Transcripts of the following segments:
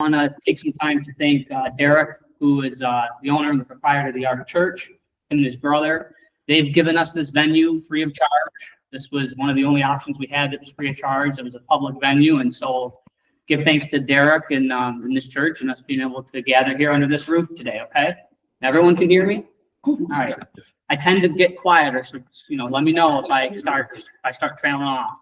I want to take some time to thank Derek, who is the owner and the proprietor of the Art of Church, and his brother. They've given us this venue free of charge. This was one of the only options we had that was free of charge. It was a public venue, and so give thanks to Derek and this church and us being able to gather here under this roof today. Okay, everyone can hear me. All right. I tend to get quieter, so let me know if I start trailing off.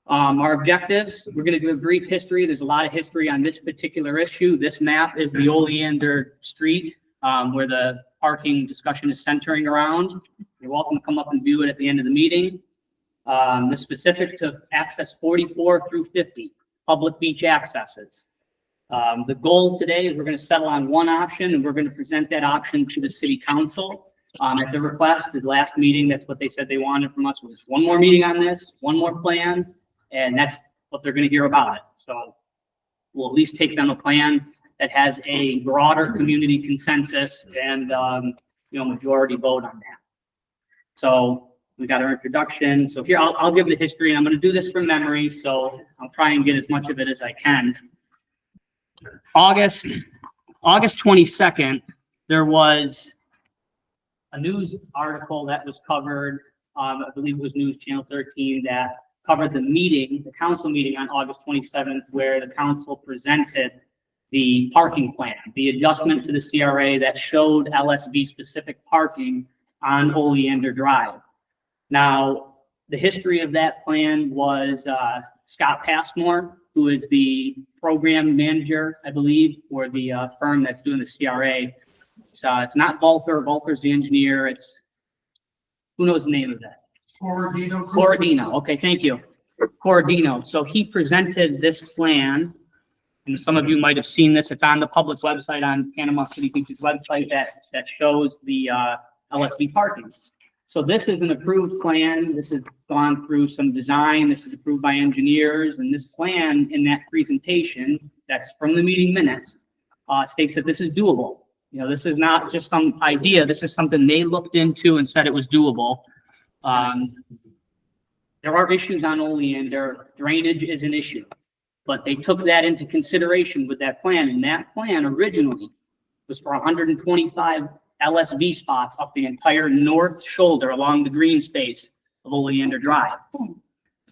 Our objectives, we're going to do a brief history. There's a lot of history on this particular issue. This map is the Oleander Street, where the parking discussion is centering around. You're welcome to come up and view it at the end of the meeting. The specific to access 44 through 50, public beach accesses. The goal today is we're going to settle on one option, and we're going to present that option to the city council. At the request, the last meeting, that's what they said they wanted from us, was one more meeting on this, one more plan, and that's what they're going to hear about it. So we'll at least take them a plan that has a broader community consensus and majority vote on that. So we got our introduction. So here I'll give the history, and I'm going to do this from memory, so I'll try and get as much of it as I can. August 22nd, there was a news article that was covered, I believe it was News Channel 13, that covered the council meeting on August 27th, where the council presented the parking plan, the adjustment to the CRA that showed LSV specific parking on Oleander Drive. Now, the history of that plan was Scott Passmore, who is the program manager, I believe, for the firm that's doing the CRA. It's not Volker. Volker's the engineer. It's, who knows the name of that? Corradino. Okay, thank you. Corradino. So he presented this plan, and some of you might have seen this. It's on the public website, on Panama City Beach's website, that shows the LSV parking. So this is an approved plan. This has gone through some design. This is approved by engineers, and this plan in that presentation, that's from the meeting minutes, states that this is doable. This is not just some idea. This is something they looked into and said it was doable. There are issues on Oleander. Drainage is an issue, but they took that into consideration with that plan. And that plan originally was for 125 LSV spots up the entire north shoulder along the green space of Oleander Drive.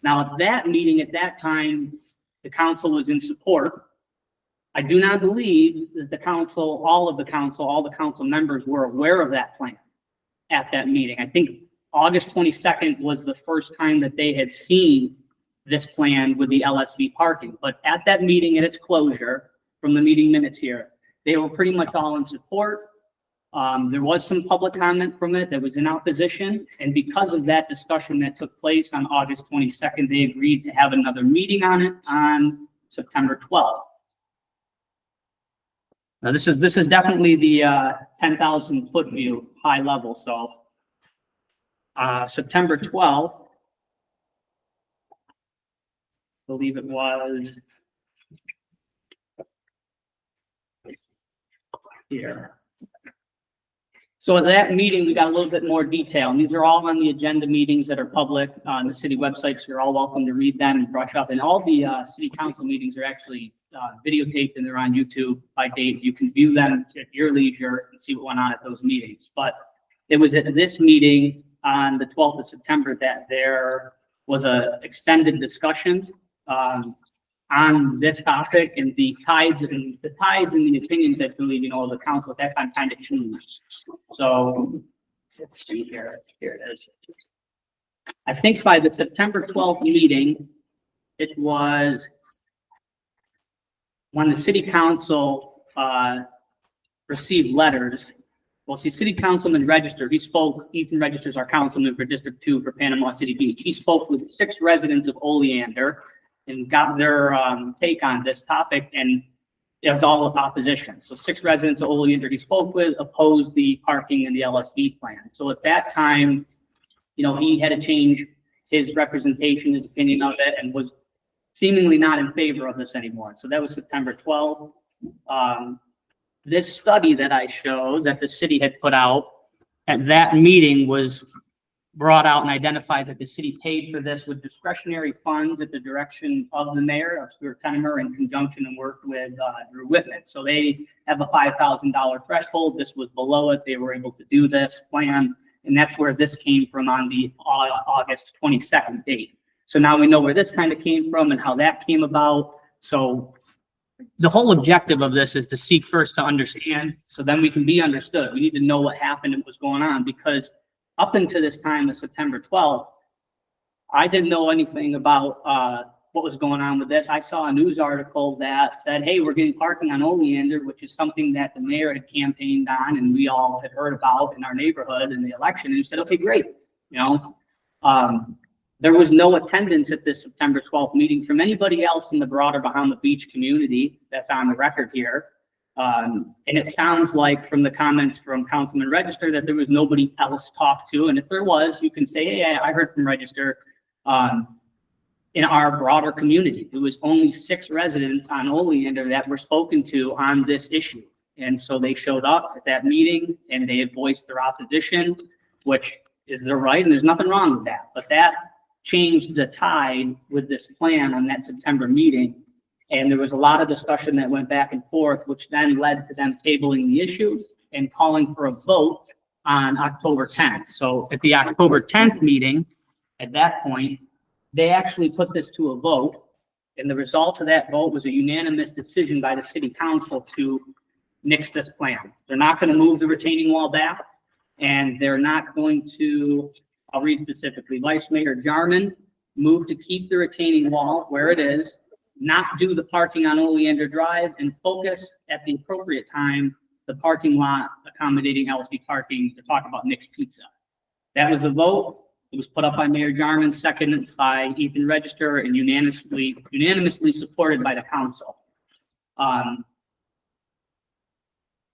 Now, at that meeting at that time, the council was in support. I do not believe that all the council members were aware of that plan at that meeting. I think August 22nd was the first time that they had seen this plan with the LSV parking. But at that meeting, at its closure, from the meeting minutes here, they were pretty much all in support. There was some public comment from it that was in opposition. And because of that discussion that took place on August 22nd, they agreed to have another meeting on it on September 12th. Now, this is definitely the 10,000 foot view, high level. So September 12th, I believe it was here. So at that meeting, we got a little bit more detail, and these are all on the agenda meetings that are public on the city website, so you're all welcome to read them and brush up. And all the city council meetings are actually videotaped, and they're on YouTube by date. You can view them at your leisure and see what went on at those meetings. But it was at this meeting on the 12th of September that there was an extended discussion on this topic, and the tides and the opinions that really, the council at that time kind of changed. So let's see here. Here it is. I think by the September 12th meeting, it was when the city council received letters. Well, see, City Councilman Register, he spoke. Ethan Register's our councilman for District 2 for Panama City Beach. He spoke with 6 residents of Oleander and got their take on this topic, and it was all of opposition. So 6 residents of Oleander he spoke with opposed the parking and the LSV plan. So at that time, he had to change his representation, his opinion of it, and was seemingly not in favor of this anymore. So that was September 12th. This study that I showed that the city had put out at that meeting was brought out and identified that the city paid for this with discretionary funds at the direction of the mayor of Stuart Tenemer in conjunction and worked with Drew Whitman. So they have a $5,000 threshold. This was below it. They were able to do this plan. And that's where this came from on the August 22nd date. So now we know where this kind of came from and how that came about. So the whole objective of this is to seek first to understand, so then we can be understood. We need to know what happened and what's going on, because up until this time of September 12th, I didn't know anything about what was going on with this. I saw a news article that said, hey, we're getting parking on Oleander, which is something that the mayor had campaigned on and we all had heard about in our neighborhood in the election. And he said, okay, great. You know, there was no attendance at this September 12th meeting from anybody else in the broader Bahama Beach community that's on the record here. And it sounds like from the comments from Councilman Register that there was nobody else talked to. And if there was, you can say, hey, I heard from Register in our broader community. There was only 6 residents on Oleander that were spoken to on this issue. And so they showed up at that meeting and they had voiced their opposition, which is their right, and there's nothing wrong with that. But that changed the tide with this plan on that September meeting. And there was a lot of discussion that went back and forth, which then led to them tabling the issue and calling for a vote on October 10th. So at the October 10th meeting, at that point, they actually put this to a vote. And the result of that vote was a unanimous decision by the city council to nix this plan. They're not going to move the retaining wall back, and they're not going to, I'll read specifically, Vice Mayor Jarman moved to keep the retaining wall where it is, not do the parking on Oleander Drive, and focus at the appropriate time the parking lot accommodating LSP parking to talk about Nick's Pizza. That was the vote. It was put up by Mayor Jarman, seconded by Ethan Register, and unanimously supported by the council.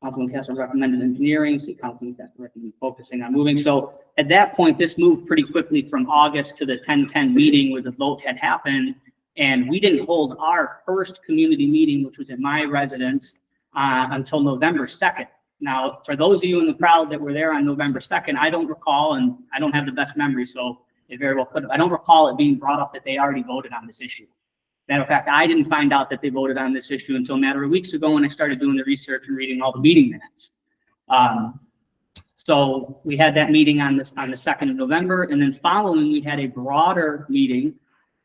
Councilman Kessler recommended engineering, City Councilman Kessler recommended focusing on moving. So at that point, this moved pretty quickly from August to the 10-10 meeting where the vote had happened. And we didn't hold our first community meeting, which was at my residence, until November 2nd. Now, for those of you in the crowd that were there on November 2nd, I don't recall, and I don't have the best memory, so it very well could have. I don't recall it being brought up that they already voted on this issue. Matter of fact, I didn't find out that they voted on this issue until a matter of weeks ago when I started doing the research and reading all the meeting minutes. So we had that meeting on the 2nd of November, and then following, we had a broader meeting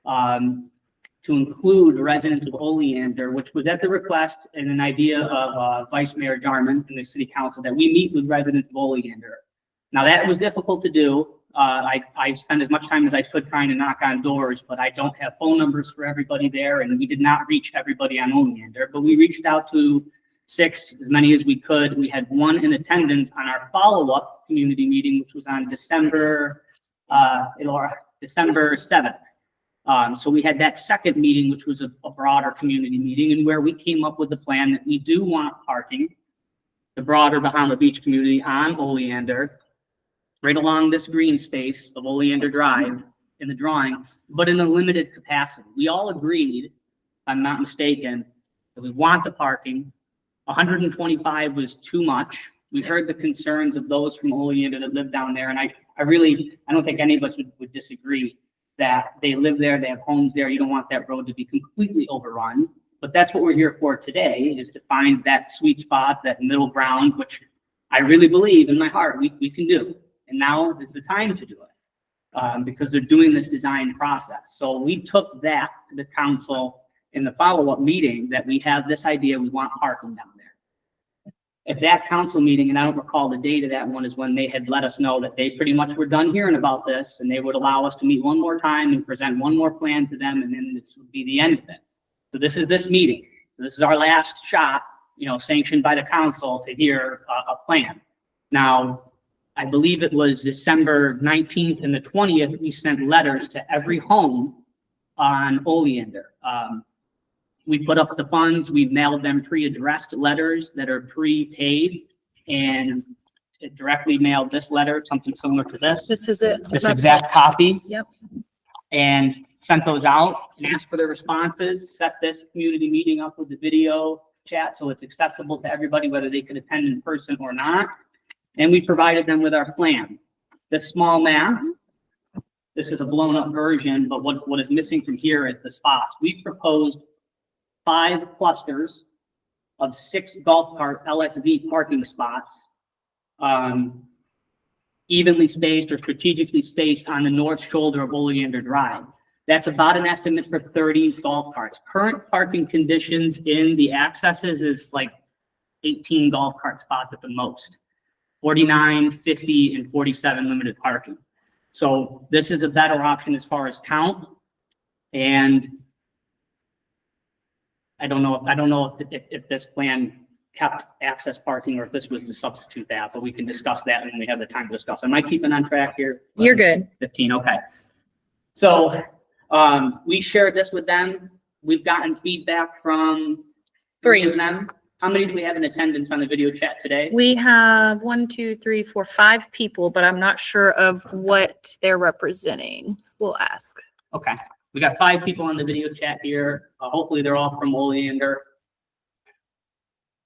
to include the residents of Oleander, which was at the request and an idea of Vice Mayor Jarman and the City Council that we meet with residents of Oleander. Now that was difficult to do. I spent as much time as I could trying to knock on doors, but I don't have phone numbers for everybody there, and we did not reach everybody on Oleander, but we reached out to 6, as many as we could. We had 1 in attendance on our follow-up community meeting, which was on December 7th. So we had that second meeting, which was a broader community meeting, and where we came up with the plan that we do want parking, the broader Bahama Beach community on Oleander, right along this green space of Oleander Drive in the drawing, but in a limited capacity. We all agreed, if I'm not mistaken, that we want the parking. 125 was too much. We heard the concerns of those from Oleander that live down there, and I don't think any of us would disagree that they live there, they have homes there. You don't want that road to be completely overrun. But that's what we're here for today, is to find that sweet spot, that middle ground, which I really believe in my heart we can do. And now is the time to do it because they're doing this design process. So we took that to the council in the follow-up meeting that we have this idea, we want parking down there. At that council meeting, and I don't recall the date of that one, is when they had let us know that they pretty much were done hearing about this and they would allow us to meet one more time and present one more plan to them, and then this would be the end of it. So this is this meeting. This is our last shot, sanctioned by the council to hear a plan. Now, I believe it was December 19th and the 20th, we sent letters to every home on Oleander. We put up the funds, we mailed them pre-addressed letters that are prepaid, and it directly mailed this letter, something similar to this. This is it. This exact copy. Yep. And sent those out and asked for their responses, set this community meeting up with the video chat so it's accessible to everybody, whether they could attend in person or not. And we provided them with our plan. This small map This is a blown up version, but what is missing from here is the spots. We've proposed 5 clusters of 6 golf cart LSV parking spots, evenly spaced or strategically spaced on the north shoulder of Oleander Drive. That's about an estimate for 30 golf carts. Current parking conditions in the accesses is like 18 golf cart spots at the most. 49, 50, and 47 limited parking. So this is a better option as far as count. And I don't know if this plan kept access parking or if this was to substitute that, but we can discuss that when we have the time to discuss. Am I keeping on track here? You're good. 15, okay. So we shared this with them. We've gotten feedback from 3 of them. How many do we have in attendance on the video chat today? We have 1, 2, 3, 4, 5 people, but I'm not sure of what they're representing. We'll ask. Okay. We got 5 people on the video chat here. Hopefully they're all from Oleander,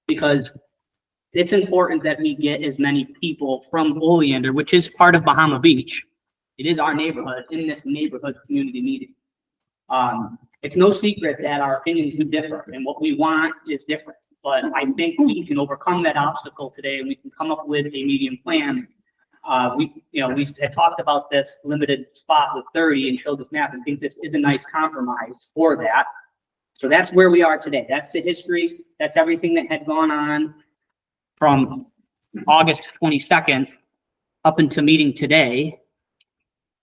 because it's important that we get as many people from Oleander, which is part of Bahama Beach. It is our neighborhood, in this neighborhood community meeting. It's no secret that our opinions do differ and what we want is different. But I think we can overcome that obstacle today, and we can come up with a medium plan. We had talked about this limited spot with 30 and showed this map, and think this is a nice compromise for that. So that's where we are today. That's the history. That's everything that had gone on from August 22nd up until meeting today.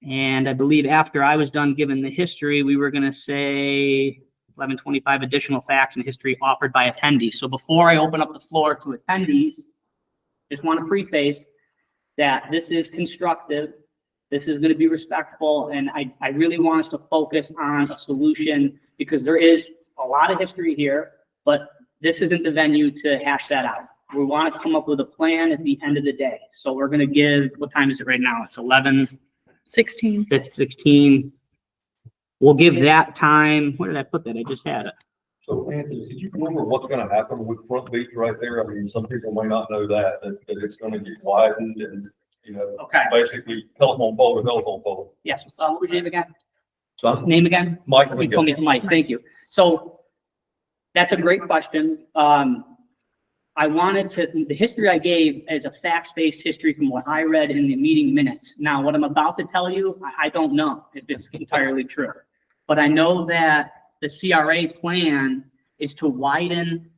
And I believe after I was done giving the history, we were going to say 1125 additional facts and history offered by attendees. So before I open up the floor to attendees, just want to preface that this is constructive. This is going to be respectful. And I really want us to focus on a solution, because there is a lot of history here, but this isn't the venue to hash that out. We want to come up with a plan at the end of the day. So we're going to give, what time is it right now? It's 11:16. We'll give that time. Where did I put that? I just had it. So Anthony, did you remember what's going to happen with Front Beach right there? I mean, some people may not know that it's going to get widened and, Okay. basically telephone pole to telephone pole. Yes. What was your name again? So, Name again? Mike. You told me Mike. Thank you. So that's a great question. The history I gave is a facts-based history from what I read in the meeting minutes. Now, what I'm about to tell you, I don't know if it's entirely true, but I know that the CRA plan is to widen,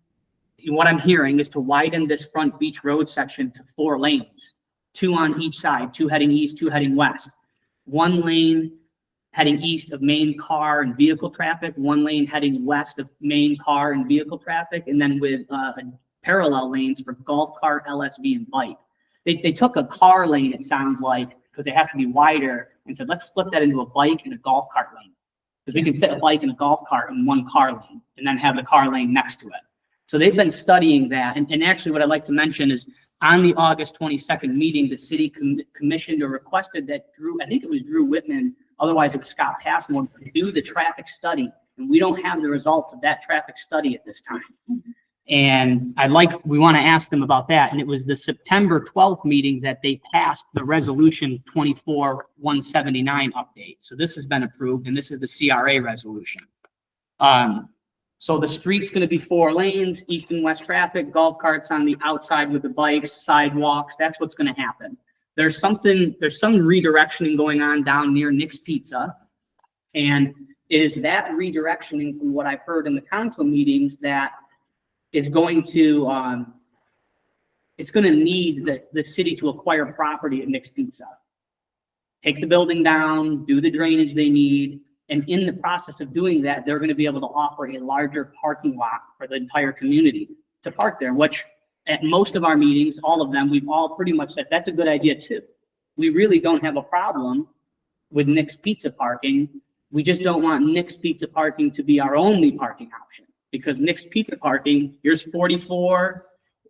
what I'm hearing is to widen this Front Beach Road section to 4 lanes, 2 on each side, 2 heading east, 2 heading west. 1 lane heading east of main car and vehicle traffic, 1 lane heading west of main car and vehicle traffic, and then with parallel lanes for golf cart, LSV, and bike. They took a car lane, it sounds like, because it has to be wider, and said, let's split that into a bike and a golf cart lane. Because we can fit a bike and a golf cart in 1 car lane, and then have the car lane next to it. So they've been studying that. And actually what I'd like to mention is on the August 22nd meeting, the city commissioned or requested that Drew, I think it was Drew Whitman, otherwise it was Scott Passmore, to do the traffic study. And we don't have the results of that traffic study at this time. And we want to ask them about that. And it was the September 12th meeting that they passed the resolution 24-179 update. So this has been approved, and this is the CRA resolution. So the street's going to be 4 lanes, east and west traffic, golf carts on the outside with the bikes, sidewalks. That's what's going to happen. There's some redirectioning going on down near Nick's Pizza. And it is that redirectioning, from what I've heard in the council meetings, that is going to, it's going to need the city to acquire property at Nick's Pizza. Take the building down, do the drainage they need, and in the process of doing that, they're going to be able to offer a larger parking lot for the entire community to park there, which at most of our meetings, all of them, we've all pretty much said, that's a good idea too. We really don't have a problem with Nick's Pizza parking. We just don't want Nick's Pizza parking to be our only parking option. Because Nick's Pizza parking, here's 44,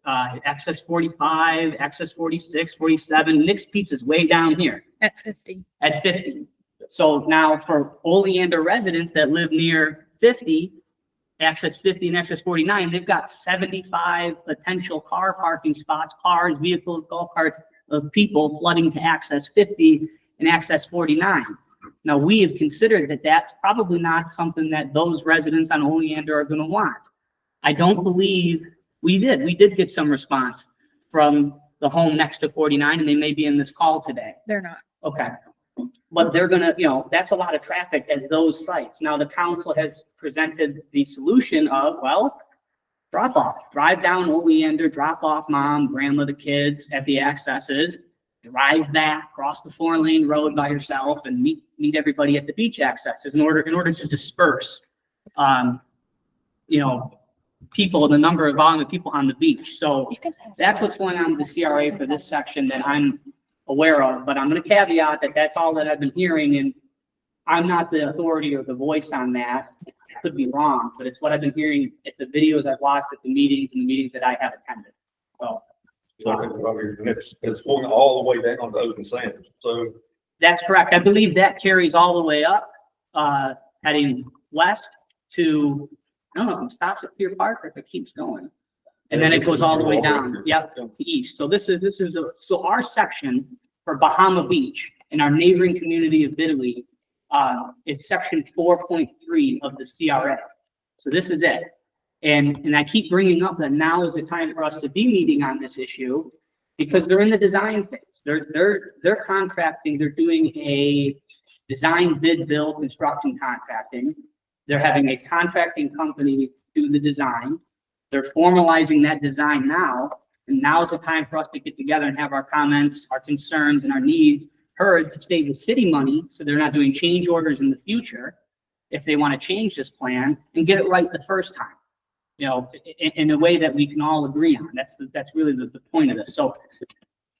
access 45, access 46, 47. Nick's Pizza is way down here. At 50. At 50. So now for Oleander residents that live near 50, access 50 and access 49, they've got 75 potential car parking spots, cars, vehicles, golf carts of people flooding to access 50 and access 49. Now, we have considered that that's probably not something that those residents on Oleander are going to want. I don't believe we did get some response from the home next to 49, and they may be in this call today. They're not. Okay. But they're gonna, that's a lot of traffic at those sites. Now, the council has presented the solution of, well, drop off, drive down Oleander, drop off mom, grandma, the kids at the accesses, drive back, cross the 4-lane road by yourself, and meet everybody at the beach accesses in order to disperse, people, the number of volume of people on the beach. So that's what's going on with the CRA for this section that I'm aware of, but I'm going to caveat that that's all that I've been hearing, and I'm not the authority or the voice on that. I could be wrong, but it's what I've been hearing at the videos I've watched at the meetings and the meetings that I have attended. So it's going all the way down to Open Sands. So that's correct. I believe that carries all the way up, heading west to, I don't know if it stops at Pier Park or if it keeps going. And then it goes all the way down, yep, to east. So so our section for Bahama Beach in our neighboring community of Italy is section 4.3 of the CRA. So this is it. And I keep bringing up that now is the time for us to be meeting on this issue because they're in the design phase. They're contracting, they're doing a design bid build construction contracting. They're having a contracting company do the design. They're formalizing that design now, and now is the time for us to get together and have our comments, our concerns, and our needs heard to save the city money, so they're not doing change orders in the future if they want to change this plan and get it right the first time, in a way that we can all agree on. That's really the point of this. So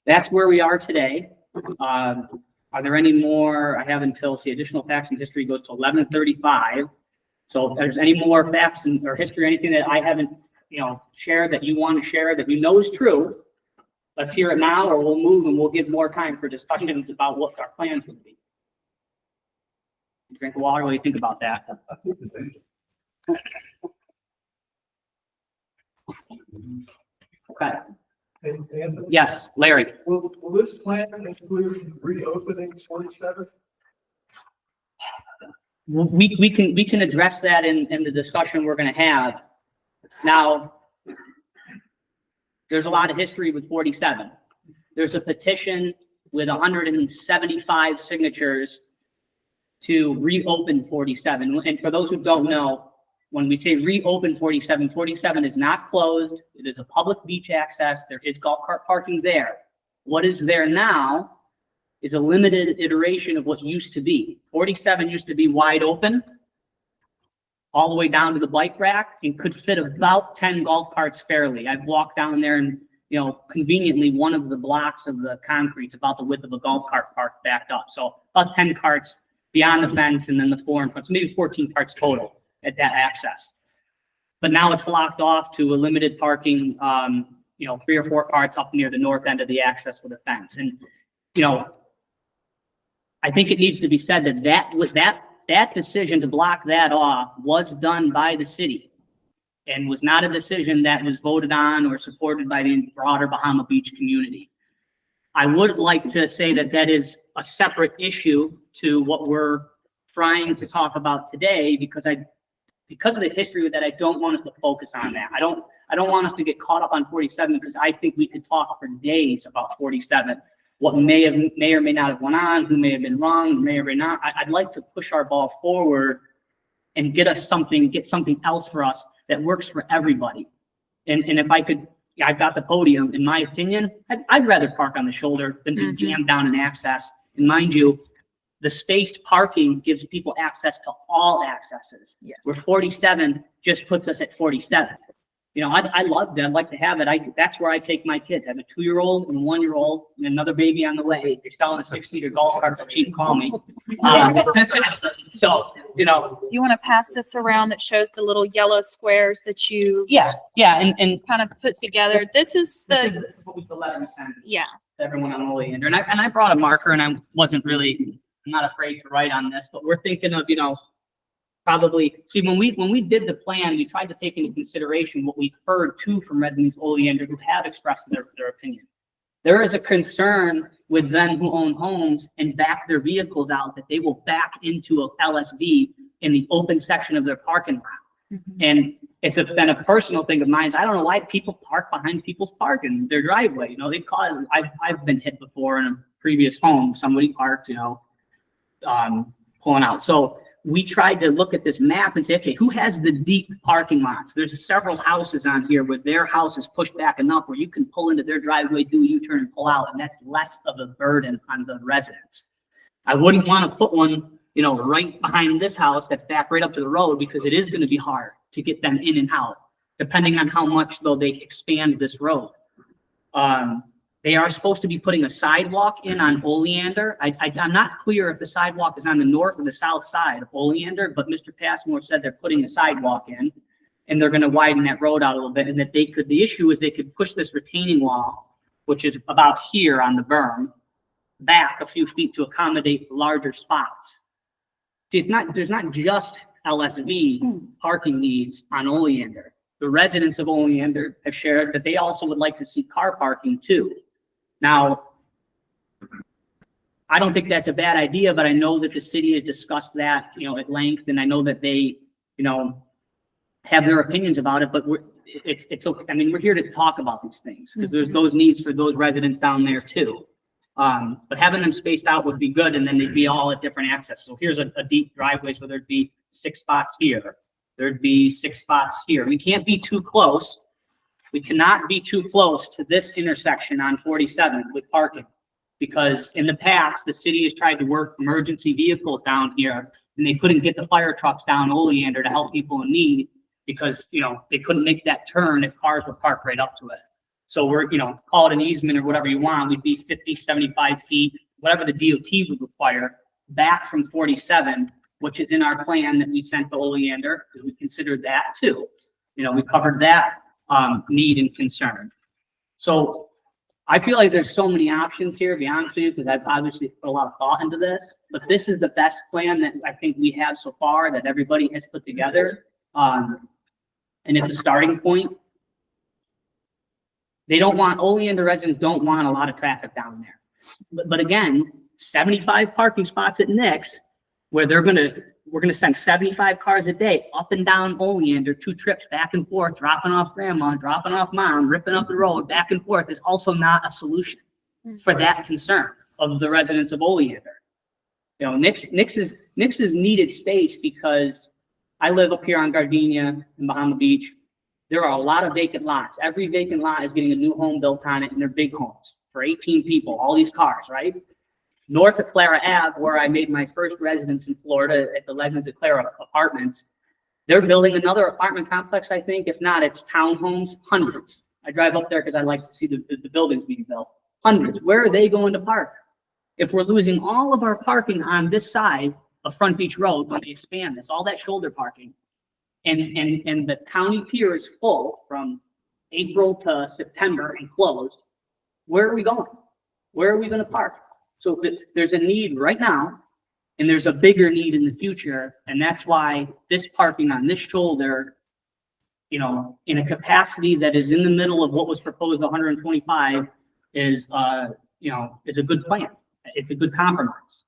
that's where we are today. Are there any more? I have until additional facts and history goes to 11:35. So if there's any more facts or history, anything that I haven't shared that you want to share that is true, let's hear it now, or we'll move and we'll give more time for discussions about what our plans would be. Drink water while you think about that. Okay. Yes, Larry. Will this plan include reopening 47? We can address that in the discussion we're going to have. Now, there's a lot of history with 47. There's a petition with 175 signatures to reopen 47. And for those who don't know, when we say reopen 47, 47 is not closed. It is a public beach access. There is golf cart parking there. What is there now is a limited iteration of what used to be. 47 used to be wide open, all the way down to the bike rack, and could fit about 10 golf carts fairly. I've walked down there and, conveniently one of the blocks of the concrete's about the width of a golf cart park backed up. So about 10 carts beyond the fence and then the 4 in front. So maybe 14 carts total at that access. But now it's blocked off to a limited parking, 3 or 4 carts up near the north end of the access with a fence. And, I think it needs to be said that decision to block that off was done by the city and was not a decision that was voted on or supported by the broader Bahama Beach community. I would like to say that is a separate issue to what we're trying to talk about today because of the history with that, I don't want us to focus on that. I don't want us to get caught up on 47 because I think we could talk for days about 47. What may or may not have went on, who may have been wrong, may or may not. I'd like to push our ball forward and get something else for us that works for everybody. And if I could, I've got the podium. In my opinion, I'd rather park on the shoulder than just jam down an access. And mind you, the spaced parking gives people access to all accesses. Yes. Where 47 just puts us at 47. I love that. I'd like to have it. That's where I take my kids. I have a 2-year-old and a 1-year-old and another baby on the way. If you're selling a 6-seater golf cart, cheap, call me. So, Do you want to pass this around that shows the little yellow squares that you yeah, and kind of put together? This is this is what we the letter we sent yeah. to everyone on Oleander. And I brought a marker and I'm not afraid to write on this, but we're thinking of, probably, see, when we did the plan, we tried to take into consideration what we've heard too from residents Oleander who have expressed their opinion. There is a concern with them who own homes and back their vehicles out that they will back into a LSV in the open section of their parking lot. And it's been a personal thing of mine. Is I don't know why people park behind people's parking, their driveway. You know, I've been hit before in a previous home. Somebody parked, you know, pulling out. So we tried to look at this map and say, okay, who has the deep parking lots? There's several houses on here where their house is pushed back enough where you can pull into their driveway, do a U-turn and pull out, and that's less of a burden on the residents. I wouldn't want to put one, you know, right behind this house that's back right up to the road, because it is going to be hard to get them in and out, depending on how much though they expand this road. They are supposed to be putting a sidewalk in on Oleander. I'm not clear if the sidewalk is on the north or the south side of Oleander, but Mr. Passmore said they're putting a sidewalk in and they're going to widen that road out a little bit, and that the issue is they could push this retaining wall, which is about here on the berm, back a few feet to accommodate larger spots. See, there's not just LSV parking needs on Oleander. The residents of Oleander have shared that they also would like to see car parking too. Now, I don't think that's a bad idea, but I know that the city has discussed that, you know, at length, and I know that they, you know, have their opinions about it, but it's okay. I mean, we're here to talk about these things because there's those needs for those residents down there too. But having them spaced out would be good, and then they'd be all at different access. So here's a deep driveway, so there'd be 6 spots here. There'd be 6 spots here. We can't be too close. We cannot be too close to this intersection on 47 with parking, because in the past, the city has tried to work emergency vehicles down here, and they couldn't get the fire trucks down Oleander to help people in need because, you know, they couldn't make that turn if cars were parked right up to it. So we're, you know, call it an easement or whatever you want. We'd be 50, 75 feet, whatever the DOT would require, back from 47, which is in our plan that we sent to Oleander, because we considered that too. You know, we covered that need and concern. So I feel like there's so many options here, to be honest with you, because I've obviously put a lot of thought into this, but this is the best plan that I think we have so far that everybody has put together. And it's a starting point. They don't want, Oleander residents don't want a lot of traffic down there. But again, 75 parking spots at Nick's, where we're gonna send 75 cars a day up and down Oleander, 2 trips back and forth, dropping off grandma, dropping off mom, ripping up the road back and forth, is also not a solution for that concern of the residents of Oleander. You know, Nick's is needed space because I live up here on Gardenia in Bahama Beach. There are a lot of vacant lots. Every vacant lot is getting a new home built on it, and they're big homes for 18 people, all these cars, right? North of Clara Ave, where I made my first residence in Florida at the Legends of Clara Apartments, they're building another apartment complex, I think. If not, it's townhomes, hundreds. I drive up there because I like to see the buildings being built. Hundreds. Where are they going to park? If we're losing all of our parking on this side of Front Beach Road when they expand this, all that shoulder parking, and the county pier is full from April to September and closed, where are we going? Where are we going to park? So there's a need right now, and there's a bigger need in the future, and that's why this parking on this shoulder, you know, in a capacity that is in the middle of what was proposed, 125, is you know, is a good plan. It's a good compromise.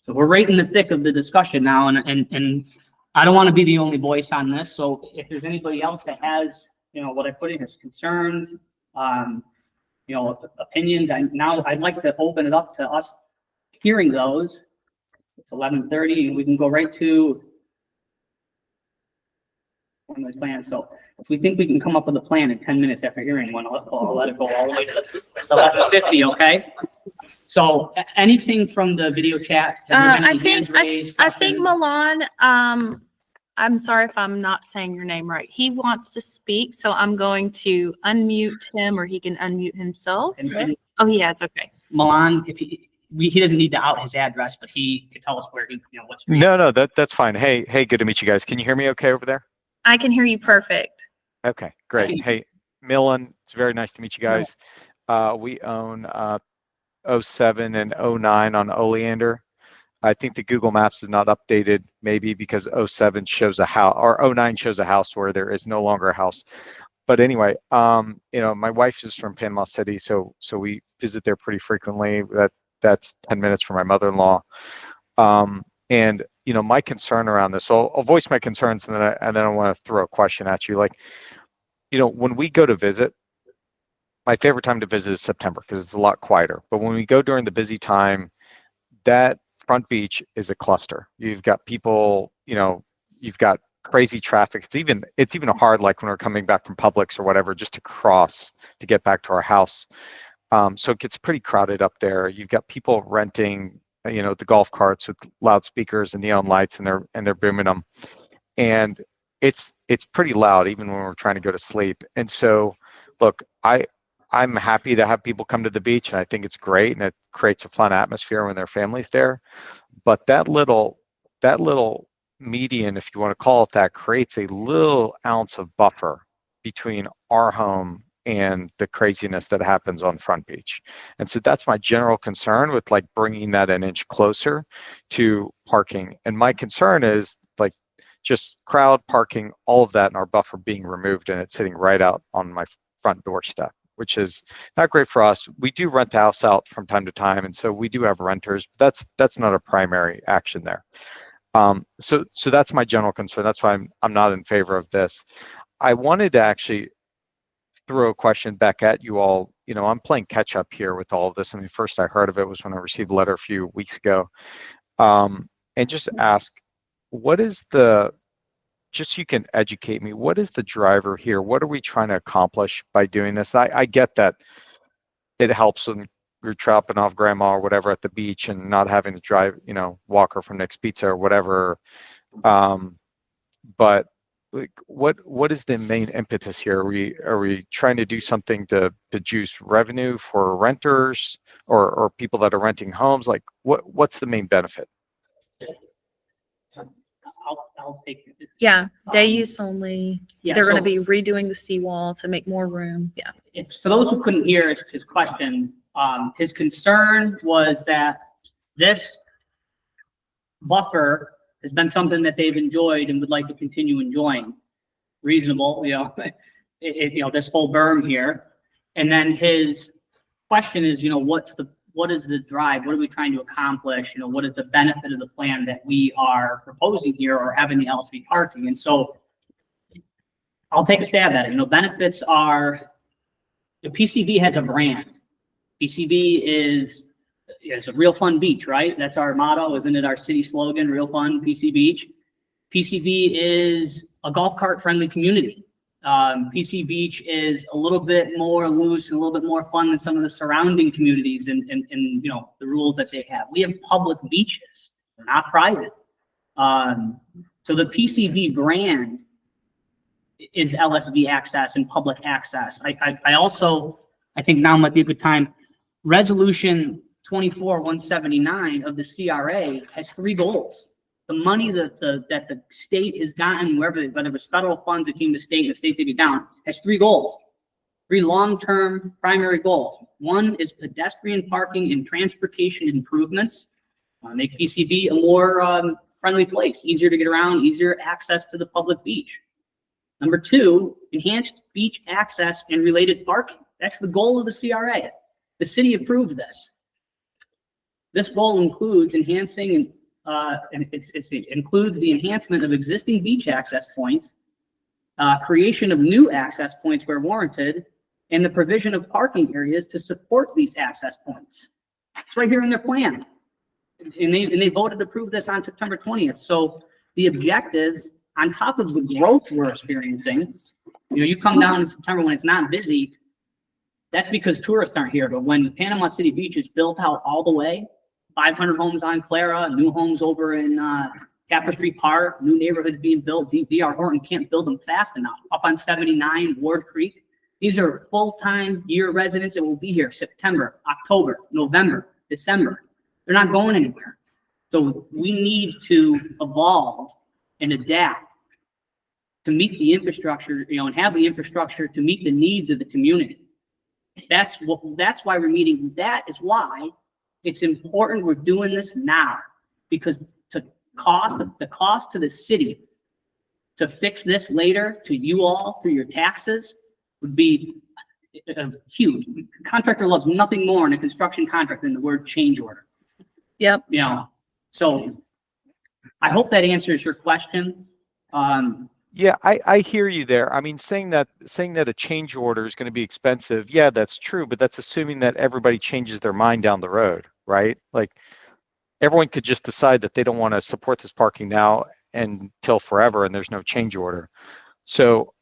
So we're right in the thick of the discussion now, and I don't want to be the only voice on this. So if there's anybody else that has, you know, what I put in as concerns, you know, opinions, I'd like to open it up to us hearing those. It's 11:30, and we can go right to one of the plans. So if we think we can come up with a plan in 10 minutes after hearing one, I'll let it go all the way to 11:50, okay? So anything from the video chat? I think Milan, I'm sorry if I'm not saying your name right. He wants to speak, so I'm going to unmute him, or he can unmute himself. Oh, he has, okay. Milan, if he doesn't need to out his address, but he could tell us where he, you know, what's. No, that's fine. Hey, good to meet you guys. Can you hear me okay over there? I can hear you perfect. Okay, great. Hey, Milan, it's very nice to meet you guys. We own 07 and 09 on Oleander. I think the Google Maps is not updated, maybe because 07 shows a house, or 09 shows a house where there is no longer a house. but anyway, my wife is from Panama City, so we visit there pretty frequently. That's 10 minutes from my mother-in-law. And my concern around this, so I'll voice my concerns, and then I want to throw a question at you. Like, when we go to visit, my favorite time to visit is September because it's a lot quieter. But when we go during the busy time, that front beach is a cluster. You've got people, you've got crazy traffic. It's even hard, like when we're coming back from Publix or whatever, just to cross to get back to our house. So it gets pretty crowded up there. You've got people renting, the golf carts with loudspeakers and neon lights, and they're booming them, and it's pretty loud even when we're trying to go to sleep. And so, look, I'm happy to have people come to the beach, and I think it's great, and it creates a fun atmosphere when their family's there. But that little median, if you want to call it that, creates a little ounce of buffer between our home and the craziness that happens on Front Beach. And so that's my general concern with like bringing that an inch closer to parking. And my concern is like just crowd parking, all of that, and our buffer being removed, and it's sitting right out on my front doorstep, which is not great for us. We do rent the house out from time to time, and so we do have renters, but that's not a primary action there. So that's my general concern. That's why I'm not in favor of this. I wanted to actually throw a question back at you all. I'm playing catch up here with all of this. I mean, first I heard of it was when I received a letter a few weeks ago, and just ask, just so you can educate me, what is the driver here? What are we trying to accomplish by doing this? I get that it helps when you're dropping off grandma or whatever at the beach and not having to drive, walk her from Nick's Pizza or whatever. But like, what is the main impetus here? Are we trying to do something to juice revenue for renters or people that are renting homes? Like, what's the main benefit? I'll take it. Yeah, day use only. Yeah, They're going so- to be redoing the seawall to make more room. Yeah. It's for those who couldn't hear his question. His concern was that this buffer has been something that they've enjoyed and would like to continue enjoying. Reasonable, this whole berm here. And then his question is, what is the drive? What are we trying to accomplish? What is the benefit of the plan that we are proposing here or having the LSV parking? And so I'll take a stab at it. Benefits are, the PCB has a brand. PCB is a real fun beach, right? That's our motto, isn't it? Our city slogan, real fun, PC Beach. PCB is a golf cart friendly community. PC Beach is a little bit more loose and a little bit more fun than some of the surrounding communities and the rules that they have. We have public beaches, they're not private. So the PCB brand is LSV access and public access. I think now might be a good time. Resolution 24-179 of the CRA has 3 goals. The money that the state has gotten, whether it was federal funds that came to state and the state took it down, has 3 goals. 3 long-term primary goals. 1 is pedestrian parking and transportation improvements. Make PCB a more friendly place, easier to get around, easier access to the public beach. Number 2, enhanced beach access and related parking. That's the goal of the CRA. The city approved this. This goal includes enhancing it includes the enhancement of existing beach access points, creation of new access points where warranted, and the provision of parking areas to support these access points. It's right here in their plan. And they voted to approve this on September 20th. So the objectives, on top of the growth we're experiencing, you come down in September when it's not busy, that's because tourists aren't here. But when Panama City Beach is built out all the way, 500 homes on Clara, new homes over in Tapestry Park, new neighborhoods being built. D.R. Horton can't build them fast enough. Up on 79, Ward Creek. These are full-time year residents that will be here September, October, November, December. They're not going anywhere. So we need to evolve and adapt to meet the infrastructure, and have the infrastructure to meet the needs of the community. That's why we're meeting. That is why it's important we're doing this now, because the cost to the city to fix this later, to you all through your taxes, would be huge. Contractor loves nothing more in a construction contract than the word change order. Yep. You know, so I hope that answers your question. Yeah, I hear you there. I mean, saying that a change order is going to be expensive, yeah, that's true, but that's assuming that everybody changes their mind down the road, right? Like everyone could just decide that they don't want to support this parking now until forever, and there's no change order. So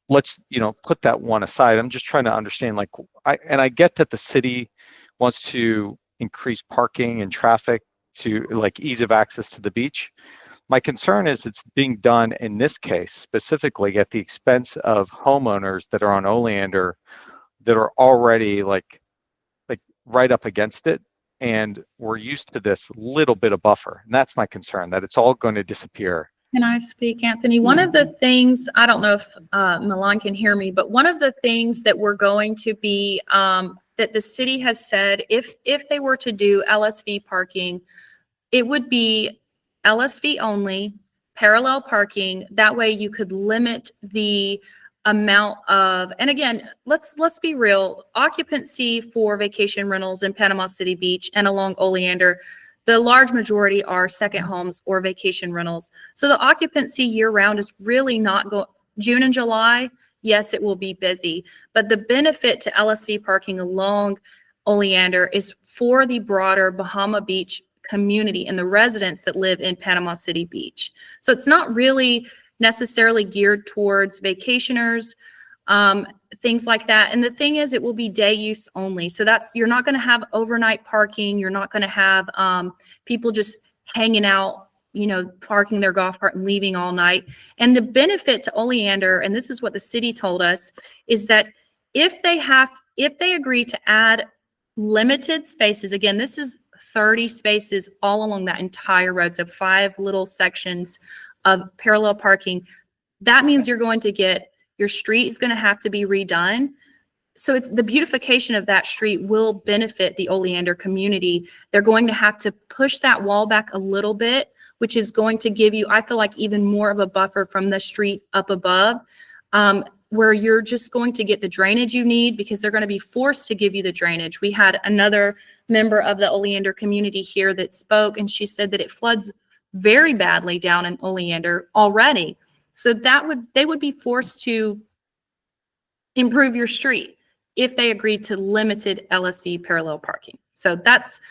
let's, put that one aside. I'm just trying to understand, like, I get that the city wants to increase parking and traffic to like ease of access to the beach. My concern is it's being done in this case specifically at the expense of homeowners that are on Oleander that are already like right up against it, and we're used to this little bit of buffer, and that's my concern, that it's all going to disappear. Can I speak, Anthony? One of the things, I don't know if Milan can hear me, but one of the things that we're going to be, that the city has said, if they were to do LSV parking, it would be LSV only, parallel parking. That way you could limit the amount of, and again, let's be real, occupancy for vacation rentals in Panama City Beach and along Oleander, the large majority are second homes or vacation rentals. So the occupancy year round is really not June and July, yes, it will be busy, but the benefit to LSV parking along Oleander is for the broader Bahama Beach community and the residents that live in Panama City Beach. So it's not really necessarily geared towards vacationers, things like that. And the thing is, it will be day use only. So you're not going to have overnight parking. You're not going to have people just hanging out, parking their golf cart and leaving all night. And the benefit to Oleander, and this is what the city told us, is that if they agree to add limited spaces, again, this is 30 spaces all along that entire road, so 5 little sections of parallel parking, that means you're going to get, your street is going to have to be redone. So it's the beautification of that street will benefit the Oleander community. They're going to have to push that wall back a little bit, which is going to give you, I feel like, even more of a buffer from the street up above, where you're just going to get the drainage you need, because they're going to be forced to give you the drainage. We had another member of the Oleander community here that spoke, and she said that it floods very badly down in Oleander already. So they would be forced to improve your street if they agreed to limited LSV parallel parking. So that's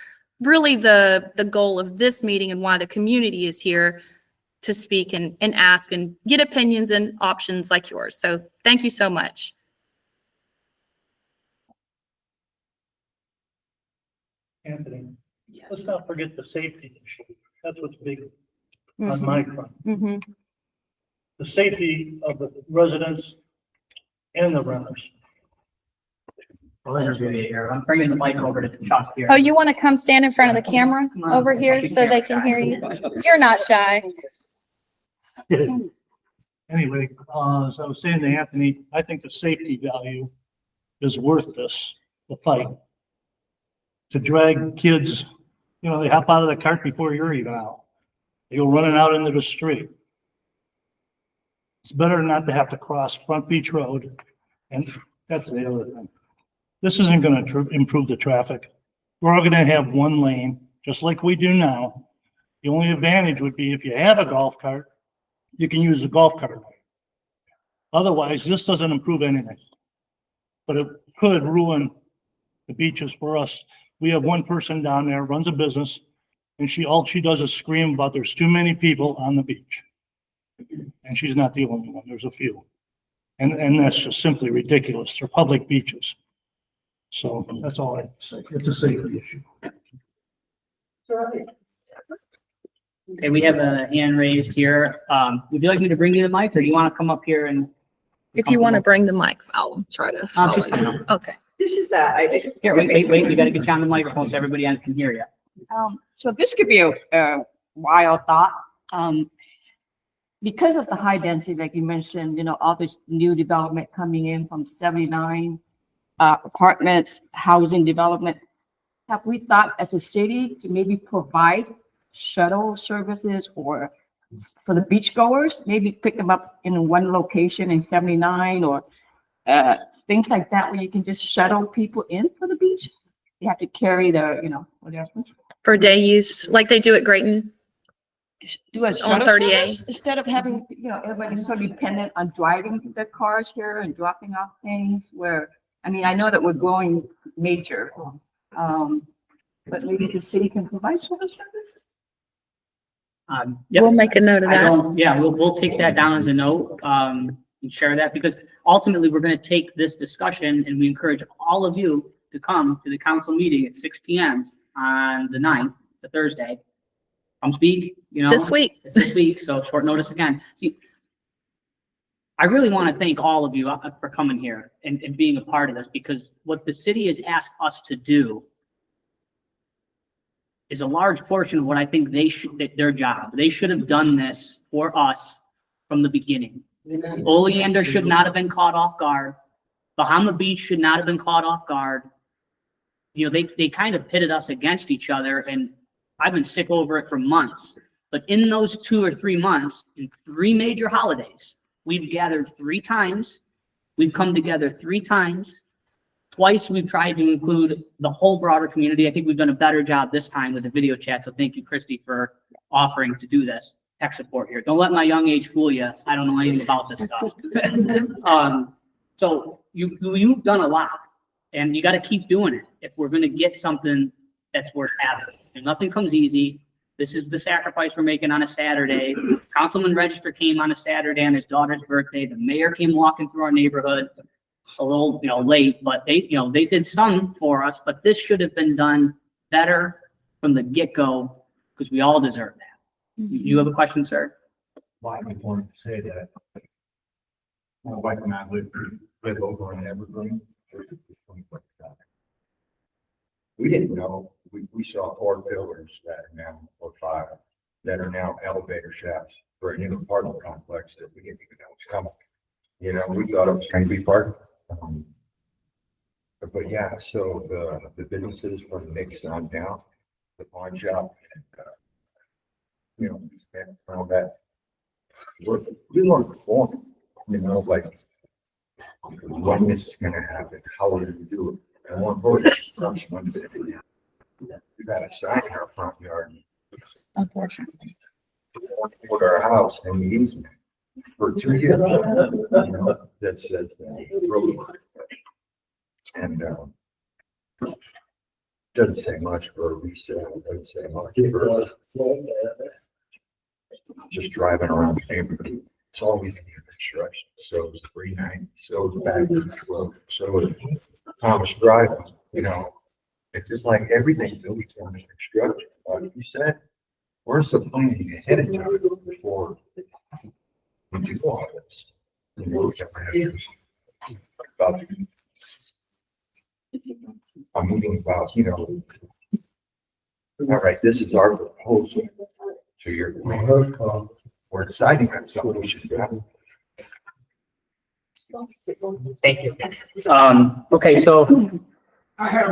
really the goal of this meeting and why the community is here to speak and ask and get opinions and options like yours. So thank you so much. Anthony, let's not forget the safety issue. That's what's big on my front. Mm-hmm. The safety of the residents and the renters. I'll interview you here. I'm bringing the mic over to Chuck here. Oh, you want to come stand in front of the camera over here so they can hear you? You're not shy. Anyway, as I was saying to Anthony, I think the safety value is worth this, the fight. To drag kids, they hop out of the cart before you're even out. They go running out into the street. It's better not to have to cross Front Beach Road, and that's the other thing. This isn't going to improve the traffic. We're all going to have one lane, just like we do now. The only advantage would be if you have a golf cart, you can use the golf cart lane. Otherwise, this doesn't improve anything. But it could ruin the beaches for us. We have one person down there, runs a business, and all she does is scream about there's too many people on the beach. And she's not the only one, there's a few. And that's just simply ridiculous. They're public beaches. So that's all I say. It's a safety issue. Okay, we have a hand raised here. Would you like me to bring you the mic, or do you want to come up here and? If you want to bring the mic, I'll try to follow you. Okay. This is Here, wait, we got to get you on the microphone so everybody else can hear you. so this could be a wild thought. Because of the high density, like you mentioned, all this new development coming in from 79 apartments, housing development. Have we thought as a city to maybe provide shuttle services or for the beachgoers, maybe pick them up in one location in 79 or things like that where you can just shuttle people in for the beach. You have to carry the, whatever. For day use, like they do at Grayton. Do a shuttle 38. service instead of having, everybody's so dependent on driving their cars here and dropping off things where, I mean, I know that we're growing major. But maybe the city can provide shuttle service? Yep. We'll make a note of I that. don't, yeah, we'll take that down as a note, and share that, because ultimately, we're gonna take this discussion, and we encourage all of you to come to the council meeting at 6 PM on the 9th, the Thursday. Come speak, This week. It's this week, so short notice again. See, I really want to thank all of you for coming here and being a part of this, because what the city has asked us to do is a large portion of what I think their job. They should have done this for us from the beginning. Oleander should not have been caught off guard. Bahama Beach should not have been caught off guard. They kind of pitted us against each other, and I've been sick over it for months. But in those 2 or 3 months, in 3 major holidays, we've gathered 3 times. We've come together 3 times. Twice we've tried to include the whole broader community. I think we've done a better job this time with the video chat. So thank you, Christy, for offering to do this tech support here. Don't let my young age fool you. I don't know anything about this stuff. So you've done a lot, and you got to keep doing it if we're going to get something that's worth having. And nothing comes easy. This is the sacrifice we're making on a Saturday. Councilman Register came on a Saturday on his daughter's birthday. The mayor came walking through our neighborhood a little, late, but they did some for us, but this should have been done better from the get-go, because we all deserve that. You have a question, sir? Well, I wanted to say that my wife and I live over in Evergreen. We didn't know, we saw 4 pillars that are now, or 5, that are now elevator shafts for a new apartment complex that we didn't even know was coming. We thought it was going to be part. But yeah, so the businesses from Nick's on down, the pawn shop, and all that. We weren't performing, like when this is gonna happen, how are we gonna do it? And one voice, first one said, we got a sign in our front yard. Unfortunately. Put our house in the easement for 2 years, that says, road. And, doesn't say much for a resale, doesn't say much for just driving around the neighborhood. It's always new construction. So is 390, so is back to 12, so is Thomas Drive. It's just like everything's always under construction. Like you said, where's the planning ahead of time before we do all this? About a meeting about, all right, this is our proposal. So we're deciding on something we should do. Thank you. Okay, so, I have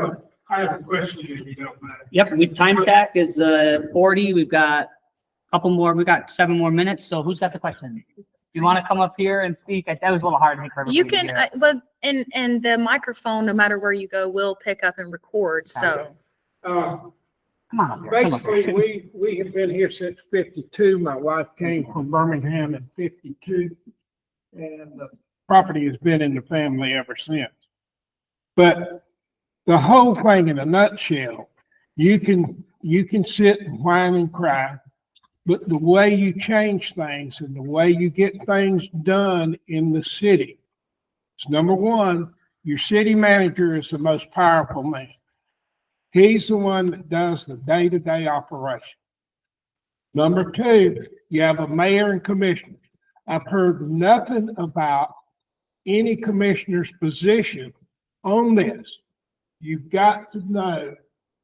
a question if you don't mind. yep, time check is 40. We've got a couple more. We've got 7 more minutes. So who's got the question? You want to come up here and speak? That was a little hard to make for everybody You to can, hear. but, and the microphone, no matter where you go, will pick up and record, so. Come on up here. Basically, we have been here since 52. My wife came from Birmingham in 52. And the property has been in the family ever since. But the whole thing in a nutshell, you can sit and whine and cry, but the way you change things and the way you get things done in the city is, number one, your city manager is the most powerful man. He's the one that does the day-to-day operation. Number 2, you have a mayor and commissioners. I've heard nothing about any commissioner's position on this. You've got to know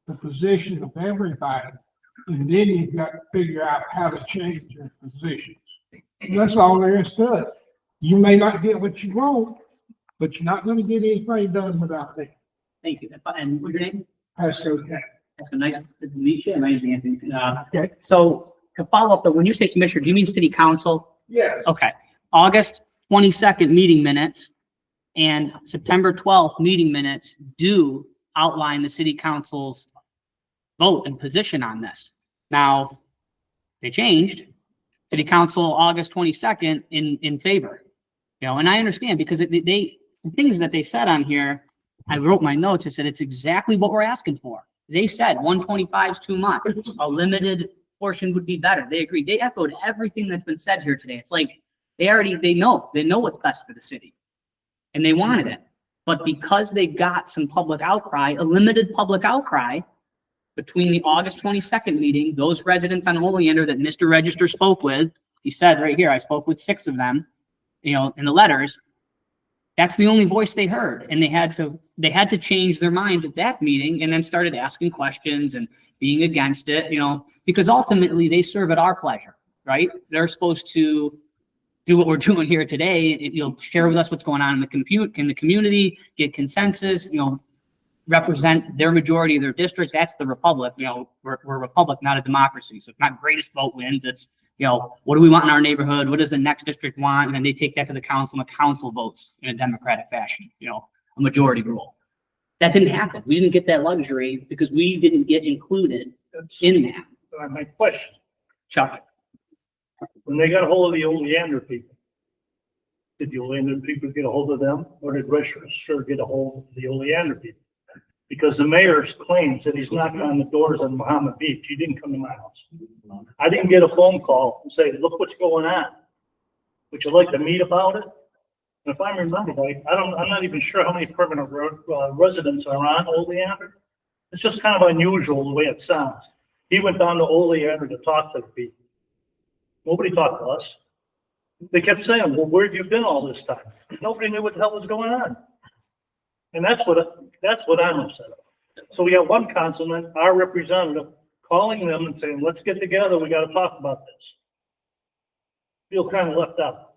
the position of everybody, and then you've got to figure out how to change their positions. And that's all there is to it. You may not get what you want, but you're not going to get anything done without that. Thank you. And what's your name? That's okay. That's a nice to meet you. My name's Anthony. Okay. So to follow up, though, when you say commissioner, do you mean city council? Yes. Okay. August 22nd meeting minutes. And September 12th meeting minutes do outline the city council's vote and position on this. Now, they changed. City council August 22nd in favor. You know, and I understand because the things that they said on here, I wrote my notes. I said, it's exactly what we're asking for. They said 125 is too much. A limited portion would be better. They agreed. They echoed everything that's been said here today. It's like they know what's best for the city and they wanted it. But because they got some public outcry, a limited public outcry between the August 22nd meeting, those residents on Oleander that Mr. Register spoke with, he said right here, I spoke with 6 of them, you know, in the letters. That's the only voice they heard. And they had to change their mind at that meeting and then started asking questions and being against it, you know, because ultimately they serve at our pleasure, right? They're supposed to do what we're doing here today, you know, share with us what's going on in the community, get consensus, you know, represent their majority of their district. That's the republic. You know, we're a republic, not a democracy. So it's not greatest vote wins. It's, you know, what do we want in our neighborhood? What does the next district want? And then they take that to the council and the council votes in a democratic fashion, you know, a majority rule. That didn't happen. We didn't get that luxury because we didn't get included in that. My question, Chuck. when they got a hold of the Oleander people, did the Oleander people get a hold of them, or did Register get a hold of the Oleander people? Because the mayor's claims that he's knocking on the doors on Bahama Beach. He didn't come to my house. I didn't get a phone call and say, look what's going on. Would you like to meet about it? And if I remember right, I'm not even sure how many permanent residents are on Oleander. It's just kind of unusual the way it sounds. He went down to Oleander to talk to the people. Nobody talked to us. They kept saying, well, where have you been all this time? Nobody knew what the hell was going on. And that's what I'm upset about. So we got one councilman, our representative, calling them and saying, let's get together. We got to talk about this. Feel kind of left out.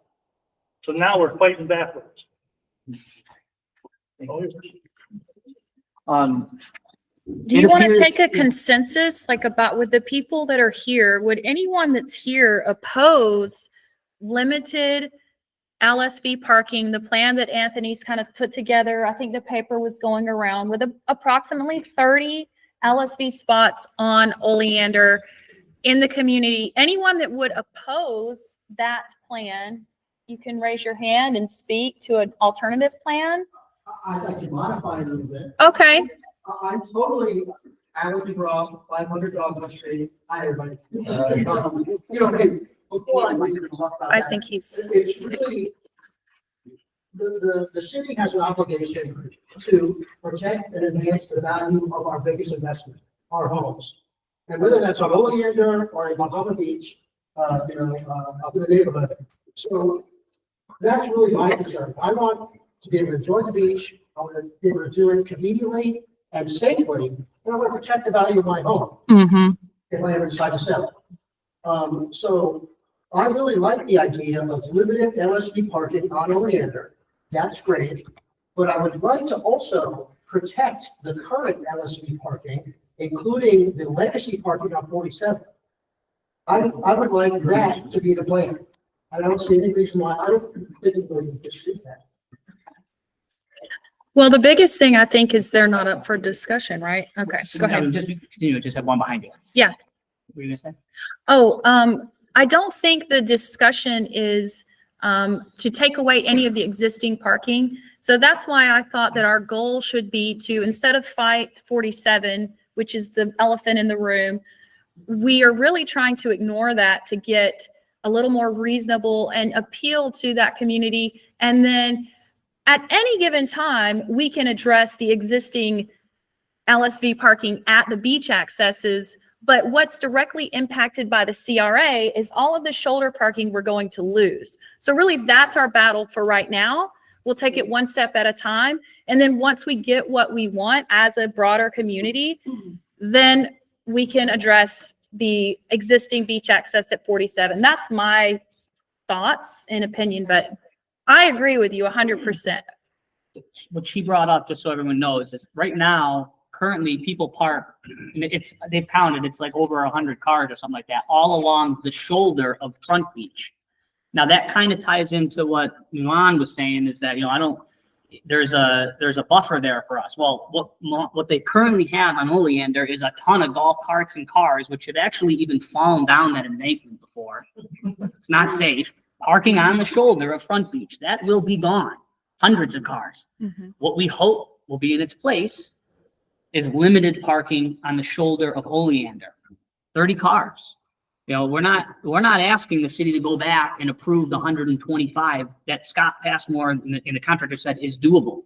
So now we're fighting backwards. Do you want to take a consensus, like about with the people that are here? Would anyone that's here oppose limited LSV parking, the plan that Anthony's kind of put together? I think the paper was going around with approximately 30 LSV spots on Oleander in the community. Anyone that would oppose that plan, you can raise your hand and speak to an alternative plan. I'd like to modify it a little bit. Okay. I'm totally Alex DeGraw, 500 Dogwood Street. Hi, everybody. You know, hey, before I even talk about I that, think he's. it's really, the city has an obligation to protect and enhance the value of our biggest investment, our homes. And whether that's on Oleander or in Bahama Beach, up in the neighborhood. So that's really my concern. I want to be able to enjoy the beach. I want to be able to do it conveniently and safely, and I want to protect the value of my home if I ever decide to sell. So I really like the idea of limited LSV parking on Oleander. That's great, but I would like to also protect the current LSV parking, including the legacy parking on 47. I would like that to be the plan. I don't see any reason why I don't think we can just do that. Well, the biggest thing I think is they're not up for discussion, right? Okay, go ahead. Just have one behind you. Yeah. What were you gonna say? Oh, I don't think the discussion is to take away any of the existing parking. So that's why I thought that our goal should be to, instead of fight 47, which is the elephant in the room, we are really trying to ignore that to get a little more reasonable and appeal to that community. And then at any given time, we can address the existing LSV parking at the beach accesses. But what's directly impacted by the CRA is all of the shoulder parking we're going to lose. So really, that's our battle for right now. We'll take it one step at a time. And then once we get what we want as a broader community, then we can address the existing beach access at 47. That's my thoughts and opinion, but I agree with you 100%. What she brought up, just so everyone knows, is right now, currently people park, and they've counted, it's like over 100 cars or something like that, all along the shoulder of Front Beach. Now that kind of ties into what Milan was saying, is that, I don't, there's a buffer there for us. Well, what they currently have on Oleander is a ton of golf carts and cars, which have actually even fallen down that embankment before. It's not safe. Parking on the shoulder of Front Beach, that will be gone. Hundreds of cars. Mhm. What we hope will be in its place is limited parking on the shoulder of Oleander. 30 cars. You know, we're not asking the city to go back and approve the 125 that Scott Passmore and the contractor said is doable.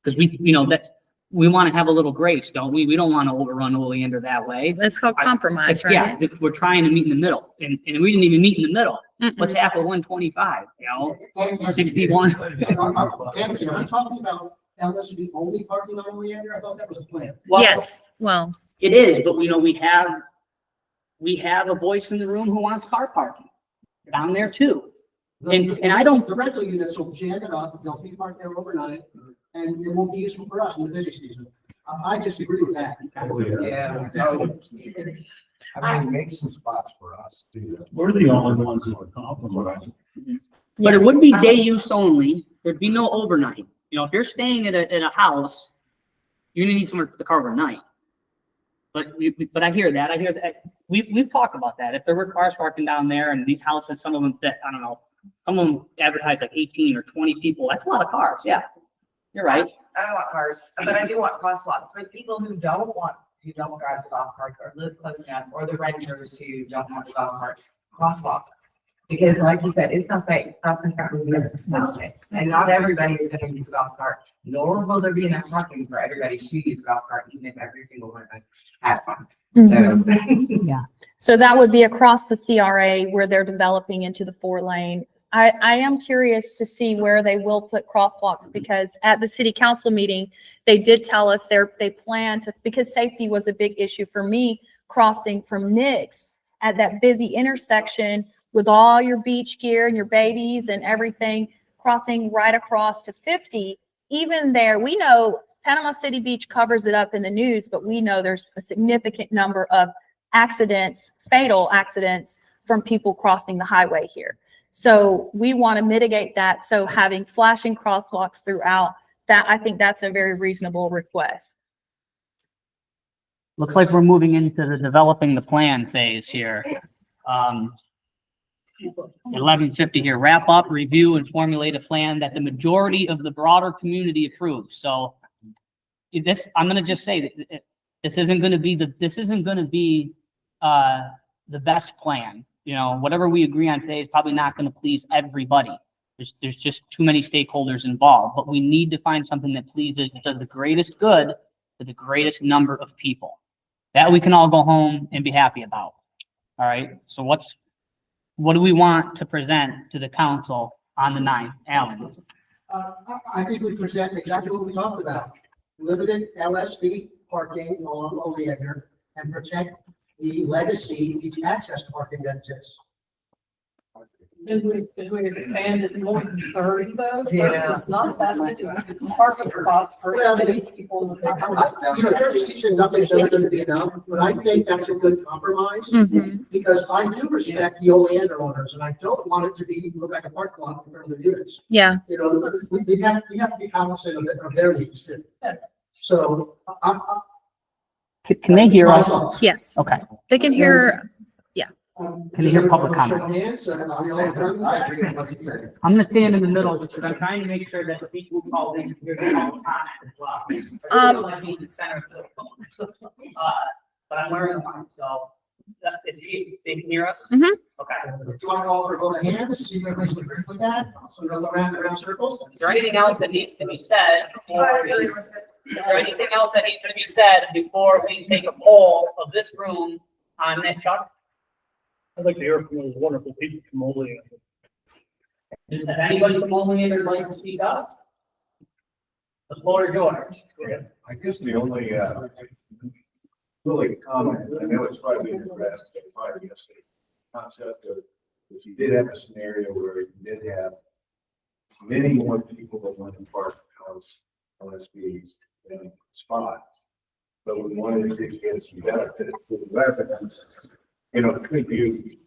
Because we want to have a little grace, don't we? We don't want to overrun Oleander that way. It's called compromise, Yeah, right? we're trying to meet in the middle, and we didn't even meet in the middle. Mm-mm. What's half of 125, you know, Anthony, 61? Anthony, are we talking about LSV only parking on Oleander? I thought that was the plan. Well, Yes, well, it is, but we have a voice in the room who wants car parking down there too. And I don't- The rental units will jam it up, they'll be parked there overnight, and it won't be useful for us in the busy season. I disagree with that. I mean, make some spots for us too. We're the only ones who are compromising. But it would be day use only. There'd be no overnight. You know, if you're staying at a house, you're gonna need somewhere to car overnight. But I hear that. We've talked about that. If there were cars parking down there and these houses, some of them that, I don't know, some of them advertise like 18 or 20 people. That's a lot of cars. Yeah, you're right. I don't want cars, but I do want crosswalks for people who don't drive the golf cart or live close enough, or the renters who don't have the golf cart, crosswalks. Because like you said, it's not safe. That's in front of you. And not everybody is going to use a golf cart, nor will there be enough parking for everybody to use a golf cart, even if every single one of us had one. So. so that would be across the CRA where they're developing into the 4-lane. I am curious to see where they will put crosswalks, because at the city council meeting, they did tell us they plan to, because safety was a big issue for me crossing from Nick's at that busy intersection with all your beach gear and your babies and everything, crossing right across to 50. Even there, we know Panama City Beach covers it up in the news, but we know there's a significant number of accidents, fatal accidents from people crossing the highway here. So we want to mitigate that. So having flashing crosswalks throughout that, I think that's a very reasonable request. Looks like we're moving into the developing the plan phase here. 11:50 here. Wrap up, review, and formulate a plan that the majority of the broader community approves. So I'm going to just say that this isn't going to be the best plan. You know, whatever we agree on today is probably not going to please everybody. There's just too many stakeholders involved, but we need to find something that pleases the greatest good to the greatest number of people. That we can all go home and be happy about. All right. So what do we want to present to the council on the 9th? Alan? I think we present exactly what we talked about. Limited LSV parking along Oleander and protect the legacy, each access parking that exists. Did we expand it more than 30 though? Yeah. It's not that many parking spots for Well, many people. Nothing's ever going to be enough, but I think that's a good compromise. Mhm. Because I do respect the Oleander owners, and I don't want it to look like a parking lot in front of the units. Yeah. You know, we have to be cognizant of their needs too. So, Can they hear us? Yes. Okay. They can hear. Can you hear public comment? I'm gonna stand in the middle because I'm trying to make sure that the people who call in hear the public comment as well. I really want to be in the center of the but I'm wearing a mic, so they can hear us? Mhm. Okay. Do you want to call for both hands, see if everybody's agree with that? So we'll go around circles. Is there anything else that needs to be said before we take a poll of this room on that, Chuck? I'd like to hear from those wonderful people from Oleander. Does anybody from Oleander like to speak up? The floor is yours. I guess the only, really comment, I know it's probably been addressed by yesterday, concept of if you did have a scenario where you did have many more people that want to park house LSVs than spots, but we wanted to get some benefit for the residents, you know, could you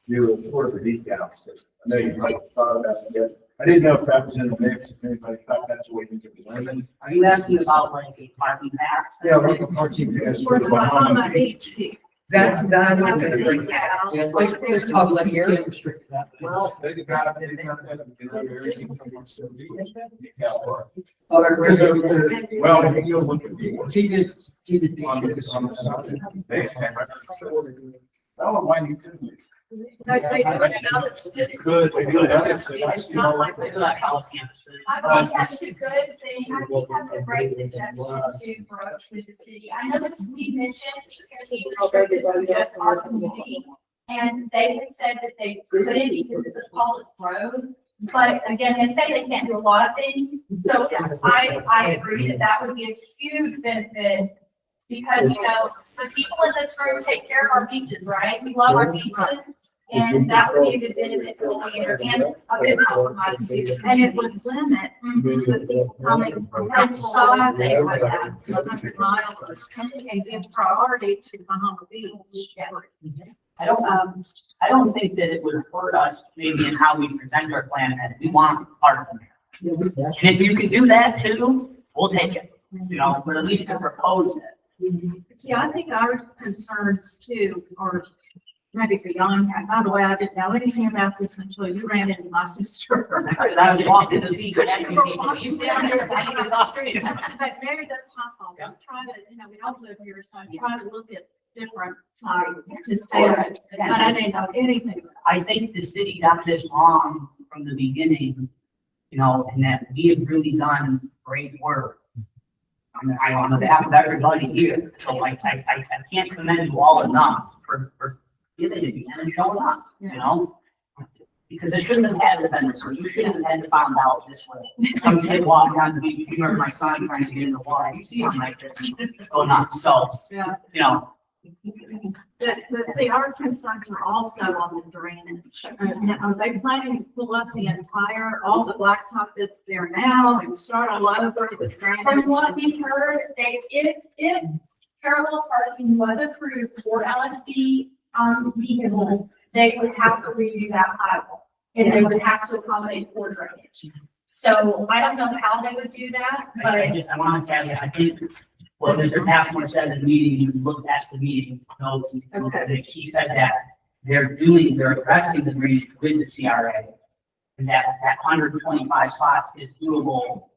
do sort of a decal system? I know you might have thought about it, I didn't know if that was in the mix, if anybody thought that's the way you could limit. Are you asking about like a parking pass? Yeah, like a parking pass for the Bahama Beach. That's what's gonna be like that. Yeah, this public here can't restrict that. Well, they got that, you know, there's some from us, so well, you know, look at the. He did On the. the, on the side. Oh, why you couldn't? They do it in other cities. Could, they do that. It's not like They do that college campuses. I think that's a good thing. I think that's a great suggestion to broach with the city. I know that we mentioned the restricted is just our community. And they had said that they couldn't because it's a public road. But again, they say they can't do a lot of things. So I agree that that would be a huge benefit. Because, you know, the people in this room take care of our beaches, right? We love our beaches. And that would be a good benefit to the leader and a good compromise too. And it would limit the people coming from outside things like that, 100 miles or something, and give priority to Bahama Beach. I don't think that it would hurt us maybe in how we present our plan, and we want part of them. And if you can do that too, we'll take it, you know, but at least to propose it. Yeah, I think our concerns too are maybe beyond that. By the way, I didn't know anything about this until you ran into my sister. Because I was walking the beach, you down there, I need to talk to you. But maybe that's my fault. I'm trying to, you know, we don't live here, so I'm trying to look at different sides to stay on it. But I didn't know anything. I think the city got this wrong from the beginning, you know, and that we have really done great work. I on behalf of everybody here, so I can't commend you all enough for giving it and showing up, you know? Because it shouldn't have had to been this way. You shouldn't have had to find out this way. Some kid walking down the beach, you heard my son trying to get in the water. You see him right there. Oh, not so, Yeah. you know. But see, our concerns are also on the drainage. Now, are they planning to pull up the entire, all the blacktop that's there now and start all over with From drainage? what we heard, they, if parallel parking was approved for LSD, vehicles, they would have to redo that highway. And they would have to accommodate for drainage. So I don't know how they would do that, but I want to tell you, I think what Mr. Passmore said in the meeting, you look past the meeting notes, and he said that they're addressing the drainage with the CRA. And that 125 spots is doable,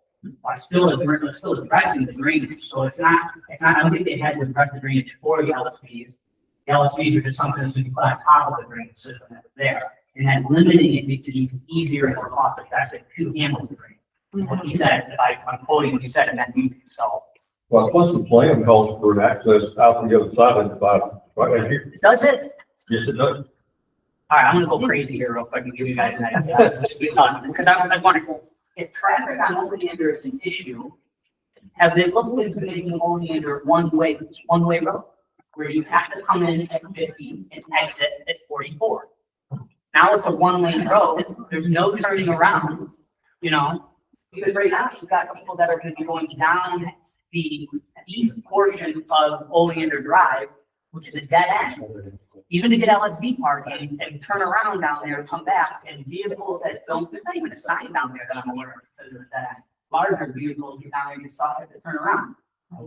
still addressing the drainage. So it's not, I don't think they had to address the drainage for the LSPs. The LSPs are just something that's going to be put on top of the drainage system that's there. And then limiting it makes it even easier and more cost effective to handle the drainage. What he said, I'm quoting what he said in that meeting, so. Well, plus the plan calls for an access out the other side of the bottom, right here. Does it? Yes, it does. All right, I'm gonna go crazy here real quick and give you guys an idea. Because I want to, if traffic on Oleander is an issue, have they looked into making Oleander one-way road? Where you have to come in at 50 and exit at 44. Now it's a one-lane road, there's no turning around, you know? Because right now, you've got people that are gonna be going down the east portion of Oleander Drive, which is a dead end. Even to get LSB parking and turn around down there and come back, and vehicles that don't, there's not even a sign down there that I'm aware of, that says it's a dead end. Larger vehicles get down there and get stopped at the turn around.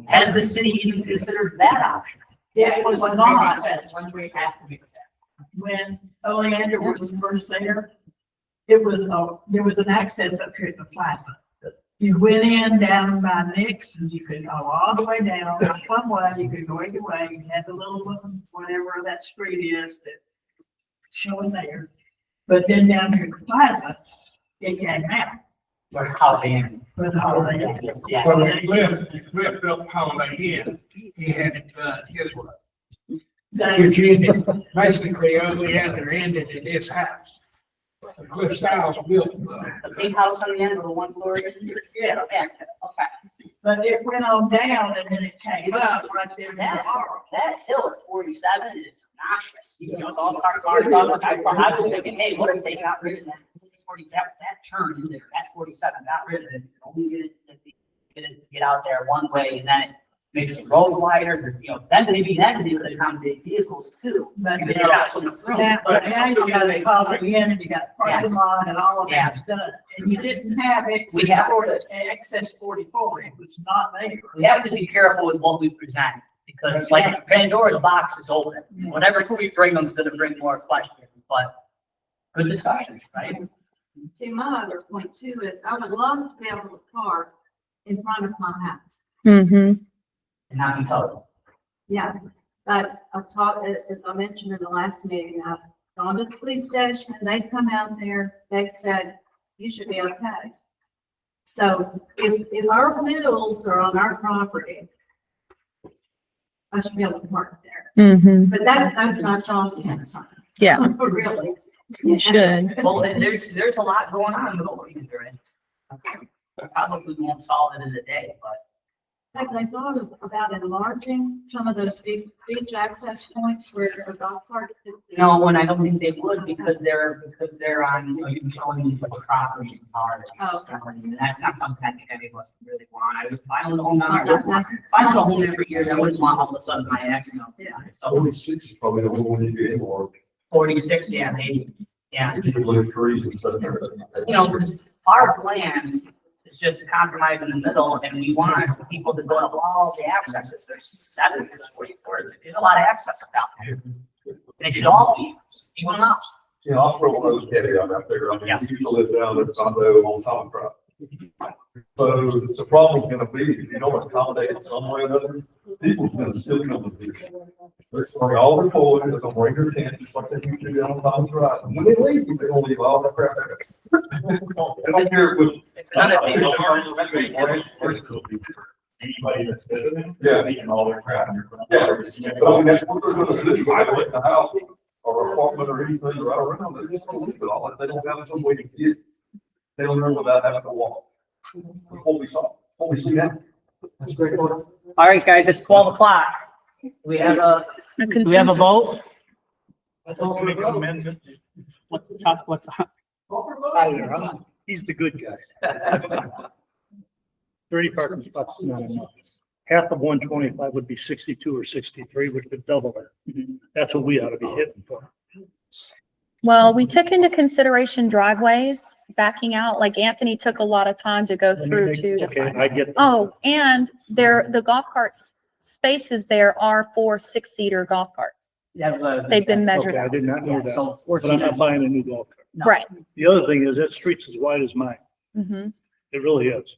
Has the city even considered that option? It was not. One way has to make sense. When Oleander was first there, there was an access up here at the plaza. You went in down by Nick's and you could go all the way down one way, you could go either way, you had the little one, whatever that street is that showing there. But then down here at the plaza, it came out. Or Holiday Inn. With the Holiday Inn. Yeah. Well, when Cliff built Holiday Inn, he had it done his way. Which ended, basically, Oleander ended at his house. Cliff Styles built The big house on the end of the one story. Yeah. Okay. But it went on down and then it came up right there in the harbor. That hill at 47 is noxious. You know, all the cars, I was thinking, hey, what if they got rid of that 40, that turn in there, that 47, got rid of it, only get out there one way, and then makes the road wider, you know, then maybe they would accommodate vehicles too. But Because they got so much room. now you gotta call it in, and you got parking Yes. lot and all of Yes. that's done. And you didn't have We access have for to. it, access 44, it was not there. We have to be careful with what we present, because like Pandora's box is open. Whatever we bring them is gonna bring more questions, but good discussion, right? See, my other point too is I would love to be able to park in front of my house. Mm-hmm. And not be told. Yeah, but I've talked, as I mentioned in the last meeting, I've gone to the police station, they come out there, they said, you should be okay. So if our wheels are on our property, I should be able to park there. Mm-hmm. But that's not y'all's concern. Yeah, Really. you should. Well, and there's a lot going on with what we can do, right? Probably won't solve it in a day, but. Have they thought about enlarging some of those beach access points where a golf cart? No, and I don't think they would because they're on, you know, utilities like properties and cars. Oh. And that's not something I think any of us really want. I would buy a home on our, if I owned a home every year, I wouldn't want all of a sudden my ex, you know. Yeah. So 46 is probably the one you get more. 46, yeah, maybe, yeah. You could live trees and stuff. You know, because our plan is just to compromise in the middle, and we want people to go to all the accesses. There's 7, there's 44, there's a lot of access out there. And it should all be used, even else. Yeah, I'll throw one of those caveats out there. I mean, I used to live down at the condo on Tom Drive. So the problem's gonna be, if you don't accommodate it some way or another, people's gonna still come to you. They're throwing all their toys, they're gonna bring their tents, just like they used to down on Tom Drive. And when they leave, they're gonna leave all that crap there. I don't care if it's. It's another thing. Anybody that's visiting, yeah, leaving all their crap in your front. Yeah, but I mean, that's what they're gonna do, either in the house or apartment or anything right around, they're just gonna leave it all, they don't have some way to get. They don't know without having to walk. Holy see that. That's great. Order. All right, guys, it's 12 o'clock. We have a, A do we have a consensus. vote? I'll make an amendment. What's, He's the good guy. 30 parking spots is not enough. Half of 125 would be 62 or 63, which would double that. That's what we ought to be hitting for. Well, we took into consideration driveways backing out, like Anthony took a lot of time to go through to. Okay, I get. that. Oh, and the golf carts spaces there are for 6-seater golf carts. They've been measured Okay, I out. did not know that, So but I'm not buying a new golf cart. No. Right. The other thing is that street's as wide as mine. Mm-hmm. It really is.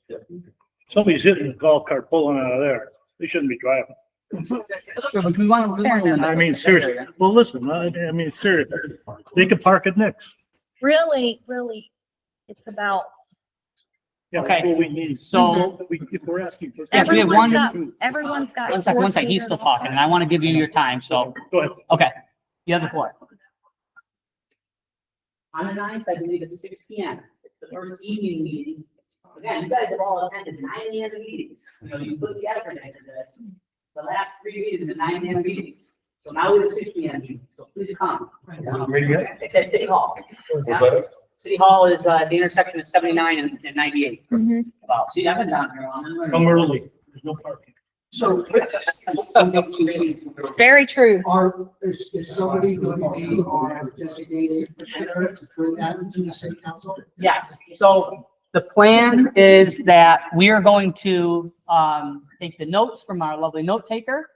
Somebody's hitting a golf cart pulling out of there. They shouldn't be driving. That's true, but we want to. I mean, seriously. Well, listen, I mean, seriously. They could park it next. Really, it's about, Yeah, Okay. Well, we need, So- if we're asking for. Yes, we have everyone's got. One second, he's 4-seater still golf talking, and I want to give you your time, so, Go ahead. okay. You have the floor. On the 9th, I believe it's 6 P.M. It's the first evening meeting. Again, you guys have all attended 9 a.m. meetings. You know, you put the effort into this. The last 3 meetings have been 9 a.m. meetings. So now we're at 6 p.m. meeting, so please come. It's at City Hall. Yeah. City Hall is, the intersection is 79 and 98. Mhm. Wow, see, I've been down here on. Come early. There's no parking. So Very true. is somebody going to be our designated presenter to bring that to the city council? Yes, so the plan is that we are going to take the notes from our lovely note taker,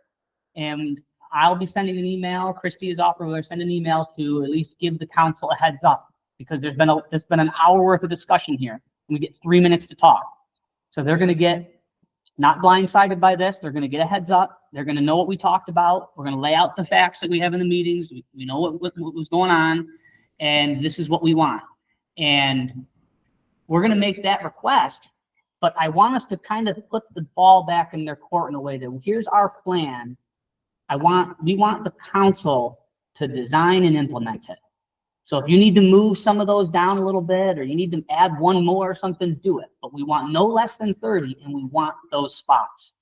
and I'll be sending an email. Christie is offering, we're sending an email to at least give the council a heads up, because there's been an hour worth of discussion here, and we get 3 minutes to talk. So they're gonna get not blindsided by this. They're gonna get a heads up. They're gonna know what we talked about. We're gonna lay out the facts that we have in the meetings. We know what was going on, and this is what we want. And we're gonna make that request, but I want us to kind of put the ball back in their court in a way that here's our plan. We want the council to design and implement it. So if you need to move some of those down a little bit, or you need to add one more or something, do it. But we want no less than 30, and we want those spots.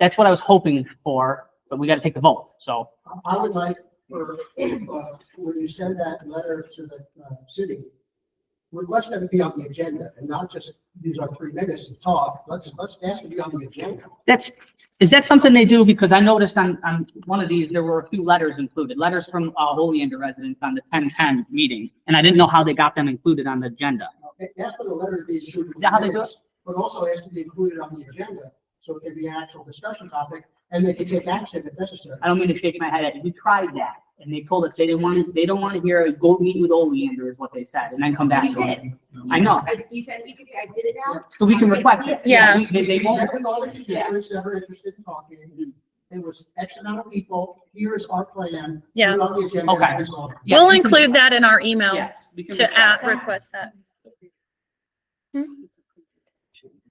That's what I was hoping for, but we got to take the vote. So I would like for, when you send that letter to the city, request that it be on the agenda and not just use our 3 minutes to talk. Let's ask to be on the agenda. Is that something they do? Because I noticed on one of these, there were a few letters included, letters from Oleander residents on the 10/10 meeting. And I didn't know how they got them included on the agenda. Ask for the letter to be issued. Is that how they do it? But also ask to be included on the agenda, so it can be an actual discussion topic, and they can take action if necessary. I don't mean to shake my head at you. We tried that. And they told us they don't want to hear a go meet with Oleander is what they said, and then come back. You to did. us. I know. You said we could, I did it now. So we can request it. Yeah. They won't. Every all the constituents that are interested in talking, it was X amount of people, here's our plan. Yeah. put it on the agenda, Okay. as well. Yeah, We'll we can- include that in our email Yes, we can to request that. request that.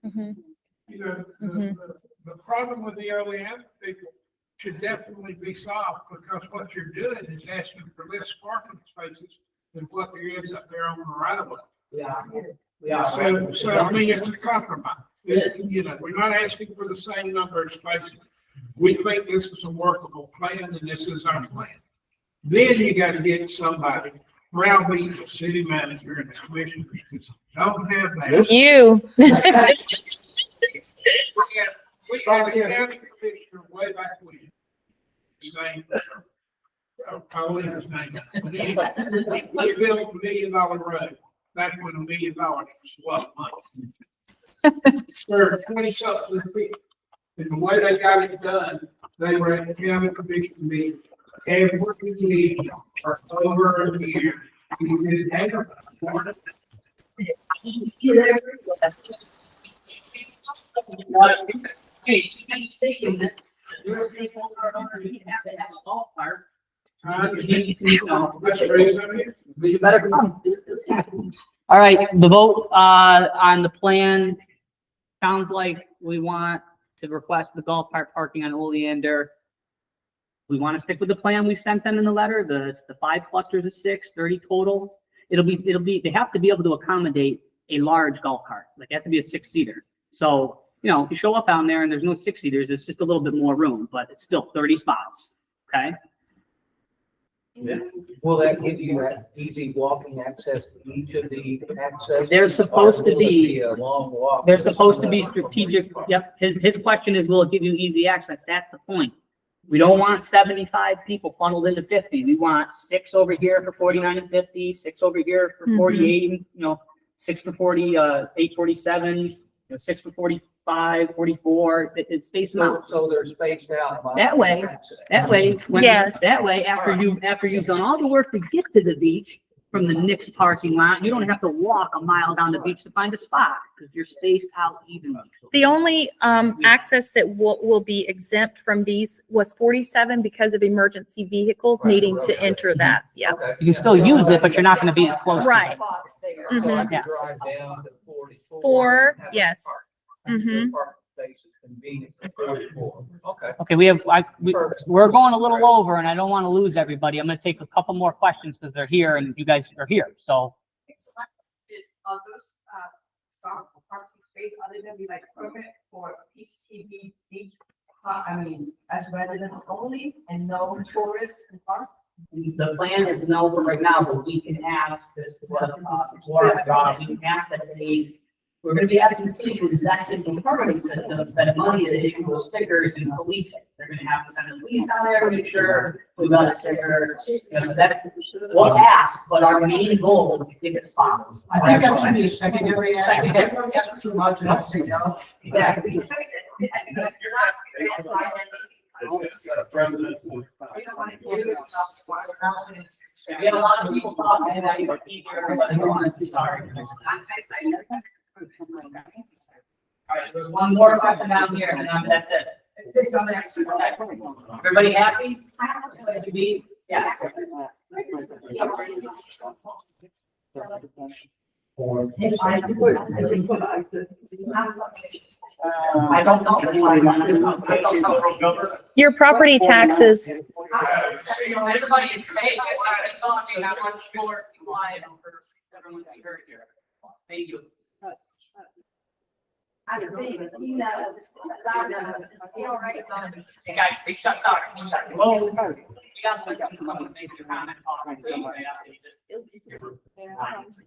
Mhm. You know, Mhm. the problem with the OEM people should definitely be solved, because what you're doing is asking for less parking spaces than what there is up there on the right of way. Yeah. So I mean, it's a compromise. You know, we're not asking for the same number of spaces. We think this is a workable plan, and this is our plan. Then you gotta get somebody, browbeat the city manager and the commissioners, because don't have that. You. We had a county commissioner way back when. His name, I'll leave his name. We built $1 million road, back when $1 million was a lot of money. Served 20-something people. And the way they got it done, they were at the county commission meeting every week for over a year. We didn't have a Hey, you can see this. There are people who are under, you have to have a ballpark. That's the reason I'm here. You better come. All right, the vote, on the plan, sounds like we want to request the golf cart parking on Oleander. We want to stick with the plan we sent them in the letter, the 5 clusters of 6, 30 total. It'll be, they have to be able to accommodate a large golf cart, like it has to be a 6-seater. So, you know, if you show up down there and there's no 6-seaters, it's just a little bit more room, but it's still 30 spots, okay? Will that give you that easy walking access to each of the access? They're supposed to be, A long walk. they're supposed to be strategic. Yep, his question is, will it give you easy access? That's the point. We don't want 75 people funneled into 50. We want 6 over here for 49 and 50, 6 over here for 48, you know, 6 for 40, 847, you know, 6 for 45, 44. It's spaced out. So they're spaced out. by That way, access. Yes. That way, after you've done all the work to get to the beach from the Knicks parking lot, you don't have to walk a mile down the beach to find a spot because you're spaced out evenly. The only access that will be exempt from these was 47 because of emergency vehicles Right, needing okay. to enter that. Yeah. Okay. You can still use it, but you're not going to be as close. to Right. it. So I Mhm. can drive down to 44. 4, and have yes. a park. Mhm. Parking space is convenient for 44. Okay. Okay, we're going a little over and I don't want to lose everybody. I'm going to take a couple more questions because they're here and you guys are here. So Are those, parking space, are they gonna be like permanent for PCB, as residents only and no tourists in park? the plan is no for right now, but we can ask this, we can ask that we're going to be asking the city to invest in permitting systems, spend money to issue those stickers and police it. They're going to have to send a police down there to make sure we got a sticker. You know, so we'll ask, but our main goal is to get spots. I think that should be a secondary ask. Everybody asks for too much, and I say no. Exactly. We had a lot of people talking and I were eager, but they wanted to, sorry. All right, there's one more question down here and then that's it. Everybody happy? Yes. I don't know. Your property taxes, Everybody, today, I'm talking how much more you want for everyone to hear here. Thank you. I think, you know, I know, you know, right, so. Hey guys, big shut up. We got to put something on the major comment. It happens,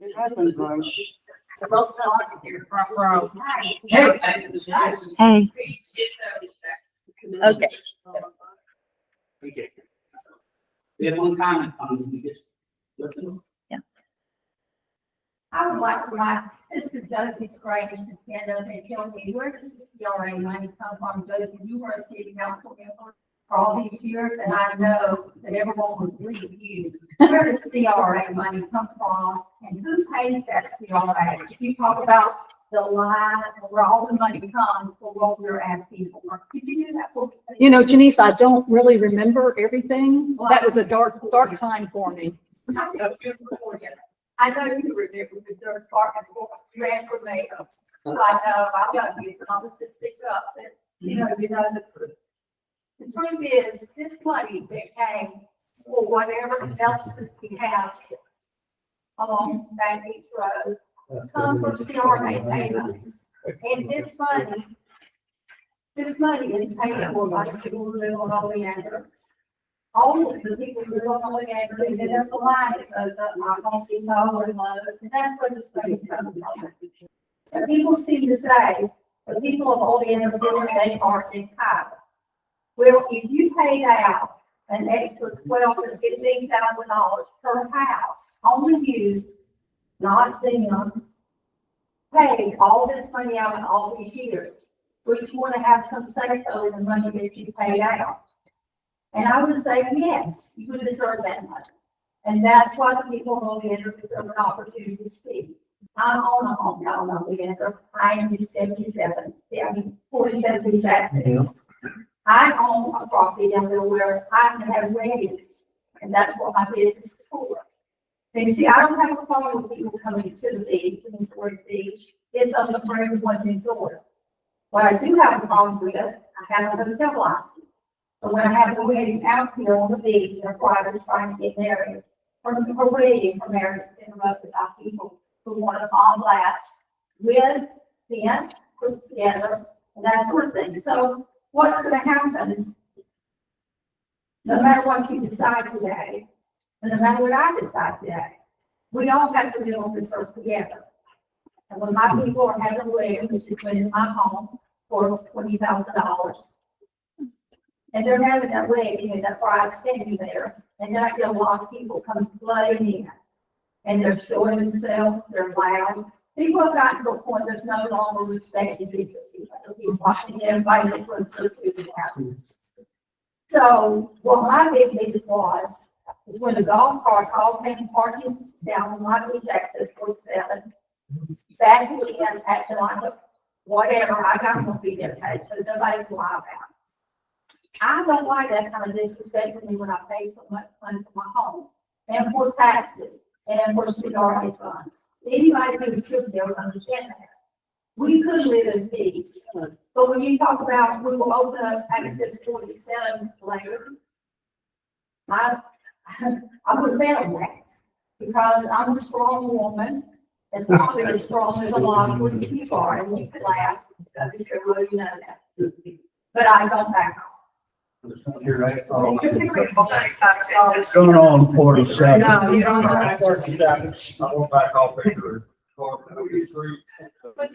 right? Hey. Okay. Okay. We have one comment on this. Listen. I would like for my sister Josie Scrange to stand up and tell me, where does the CRA money come from? Josie, you were a city council member for all these years, and I know that everyone would agree with you. Where does CRA money come from, and who pays that CRA? If you talk about the line where all the money comes for what we're asking for, could you do that for me? You know, Janice, I don't really remember everything. That was a dark time for me. I know you remember the third part of the transformation. So I know I've got to be able to stick up, but you know the truth. The truth is, this money that came for whatever else we have along Bahama Beach Road comes from CRA payment. And this money is paid for by the people who live on Oleander. All of the people who live on Oleander, and there's a line that goes up, I don't think all of those, and that's where the space comes from. And people seem to say, the people of Oleander feel that they are entitled. Well, if you paid out an extra $12,000 to $15,000 per house, only you, not them, paid all this money out in all these years, which want to have some say so in the money that you paid out. And I would say, yes, you would deserve that money. And that's why the people of Oleander deserve an opportunity to speak. I'm on a home down on Oleander. I am 77, 47 in Jacksonville. I own a property down there where I can have weddings, and that's what my business is for. And see, I don't have a problem with people coming to the beach, coming toward the beach. It's up for everyone to enjoy. What I do have a problem with, I have a hotel license. But when I have a wedding out here on the beach, their father's trying to get married, or waiting for marriage is interrupted by people who want to bomb blast with fence, put together, and that sort of thing. So what's going to happen? No matter what you decide today, and no matter what I decide today, we all have to deal with this work together. And when my people are having a wedding, which is in my home for $20,000, and they're having that wedding and that bride standing there, and then I get a lot of people come flooding in, and they're showing themselves, they're loud. People have gotten to a point there's no longer respect and decency. People watching everybody that's going to see the houses. So what my big news was is when the golf carts all came parking down on my beach access 47, back in acting like whatever, I got to be there, so nobody can lie about it. I don't like that kind of disrespect for me when I pay so much money for my home and for taxes and for CRA funds. Anybody who should be able to understand that. We could live in peace, but when you talk about we will open up access 47 later, I would bet on that because I'm a strong woman, as probably as strong as a lot of women people are, and you can laugh because you know that. But I don't back off. Going on 47. No, you don't have 47. I went back off here. But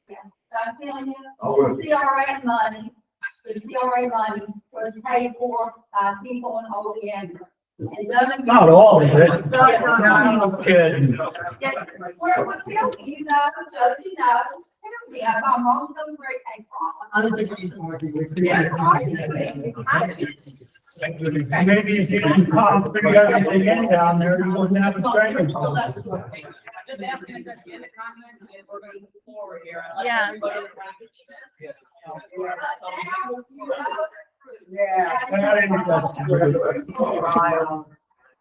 yes, I'm telling you, the CRA money was paid for by people in Oleander. And none of you. Not all of it. No. I'm kidding. Well, tell me, you know, Josie knows. Tell me if I'm wrong, tell me where it came from. Maybe if you could figure everything in down there, you wouldn't have a training. Just asking if there's any comments, and we're going to move forward here. Yeah.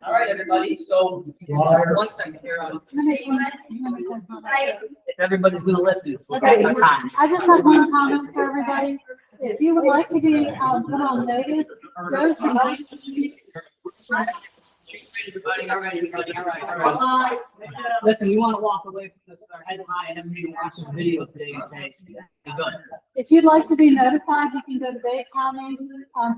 All right, everybody, so one second here. If everybody's gonna listen. Okay, my time. I just have one comment for everybody. If you would like to be put on notice, go to. Everybody, all right. Listen, you want to walk away from this, our heads high, and then maybe watch the video today and say, you're good. If you'd like to be notified, you can go to Bay County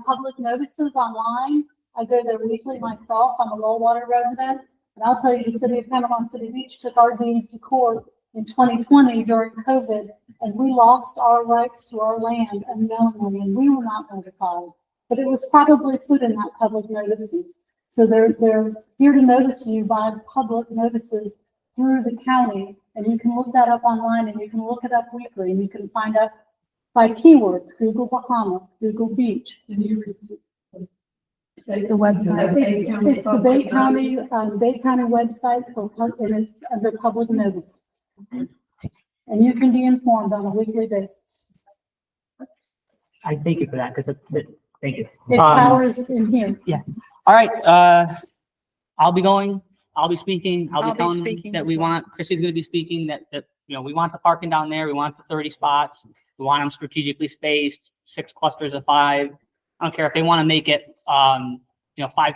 public notices online. I go there weekly myself. I'm a Lowwater resident. And I'll tell you, the city of Panama City Beach took our deed to court in 2020 during COVID, and we lost our rights to our land unknowingly, and we were not notified. But it was probably put in that public notices. So they're here to notice you by public notices through the county, and you can look that up online, and you can look it up weekly, and you can find out by keywords, Google Bahama, Google Beach, and you the website. It's the Bay County website and it's under public notices. And you can be informed on a weekly basis. I thank you for that, because thank you. It powers in here. Yeah. All right, I'll be going, I'll be speaking, I'll be telling them that we want, Chrissy's gonna be speaking, that, you know, we want the parking down there, we want the 30 spots, we want them strategically spaced, 6 clusters of 5. I don't care if they want to make it, 5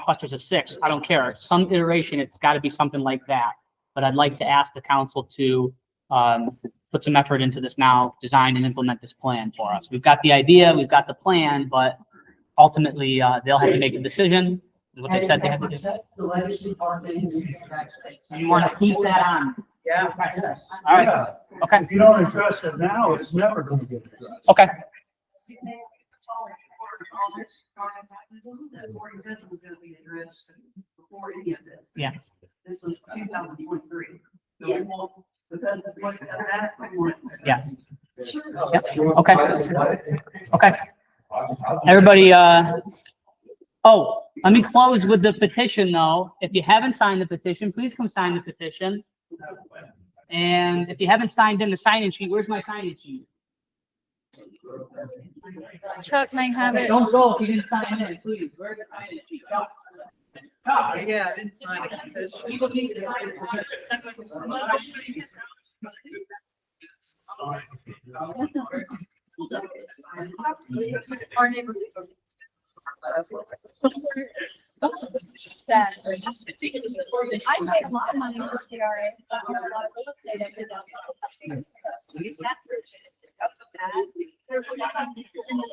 clusters of 6. I don't care. Some iteration, it's got to be something like that. But I'd like to ask the council to put some effort into this now, design and implement this plan for us. We've got the idea, we've got the plan, but ultimately they'll have to make a decision. What they said they have to do. The legacy parking. You want to keep that on? Yeah. All right. Okay. If you don't address it now, it's never gonna get addressed. Okay. Yeah. This was 2023. Yes. Because of what that. Yeah. Yep. Okay. Okay. Everybody, oh, let me close with the petition though. If you haven't signed the petition, please come sign the petition. And if you haven't signed in the sign-in sheet, where's my sign-in sheet? Chuck may have it. Don't go if you didn't sign in, please. Where's the sign-in sheet? Go. Yeah, I didn't sign it. It says People need to sign it. Our neighborhood. That I paid a lot of money for CRA. So I know a lot of real estate agents. That's where it is. There's a lot of people in the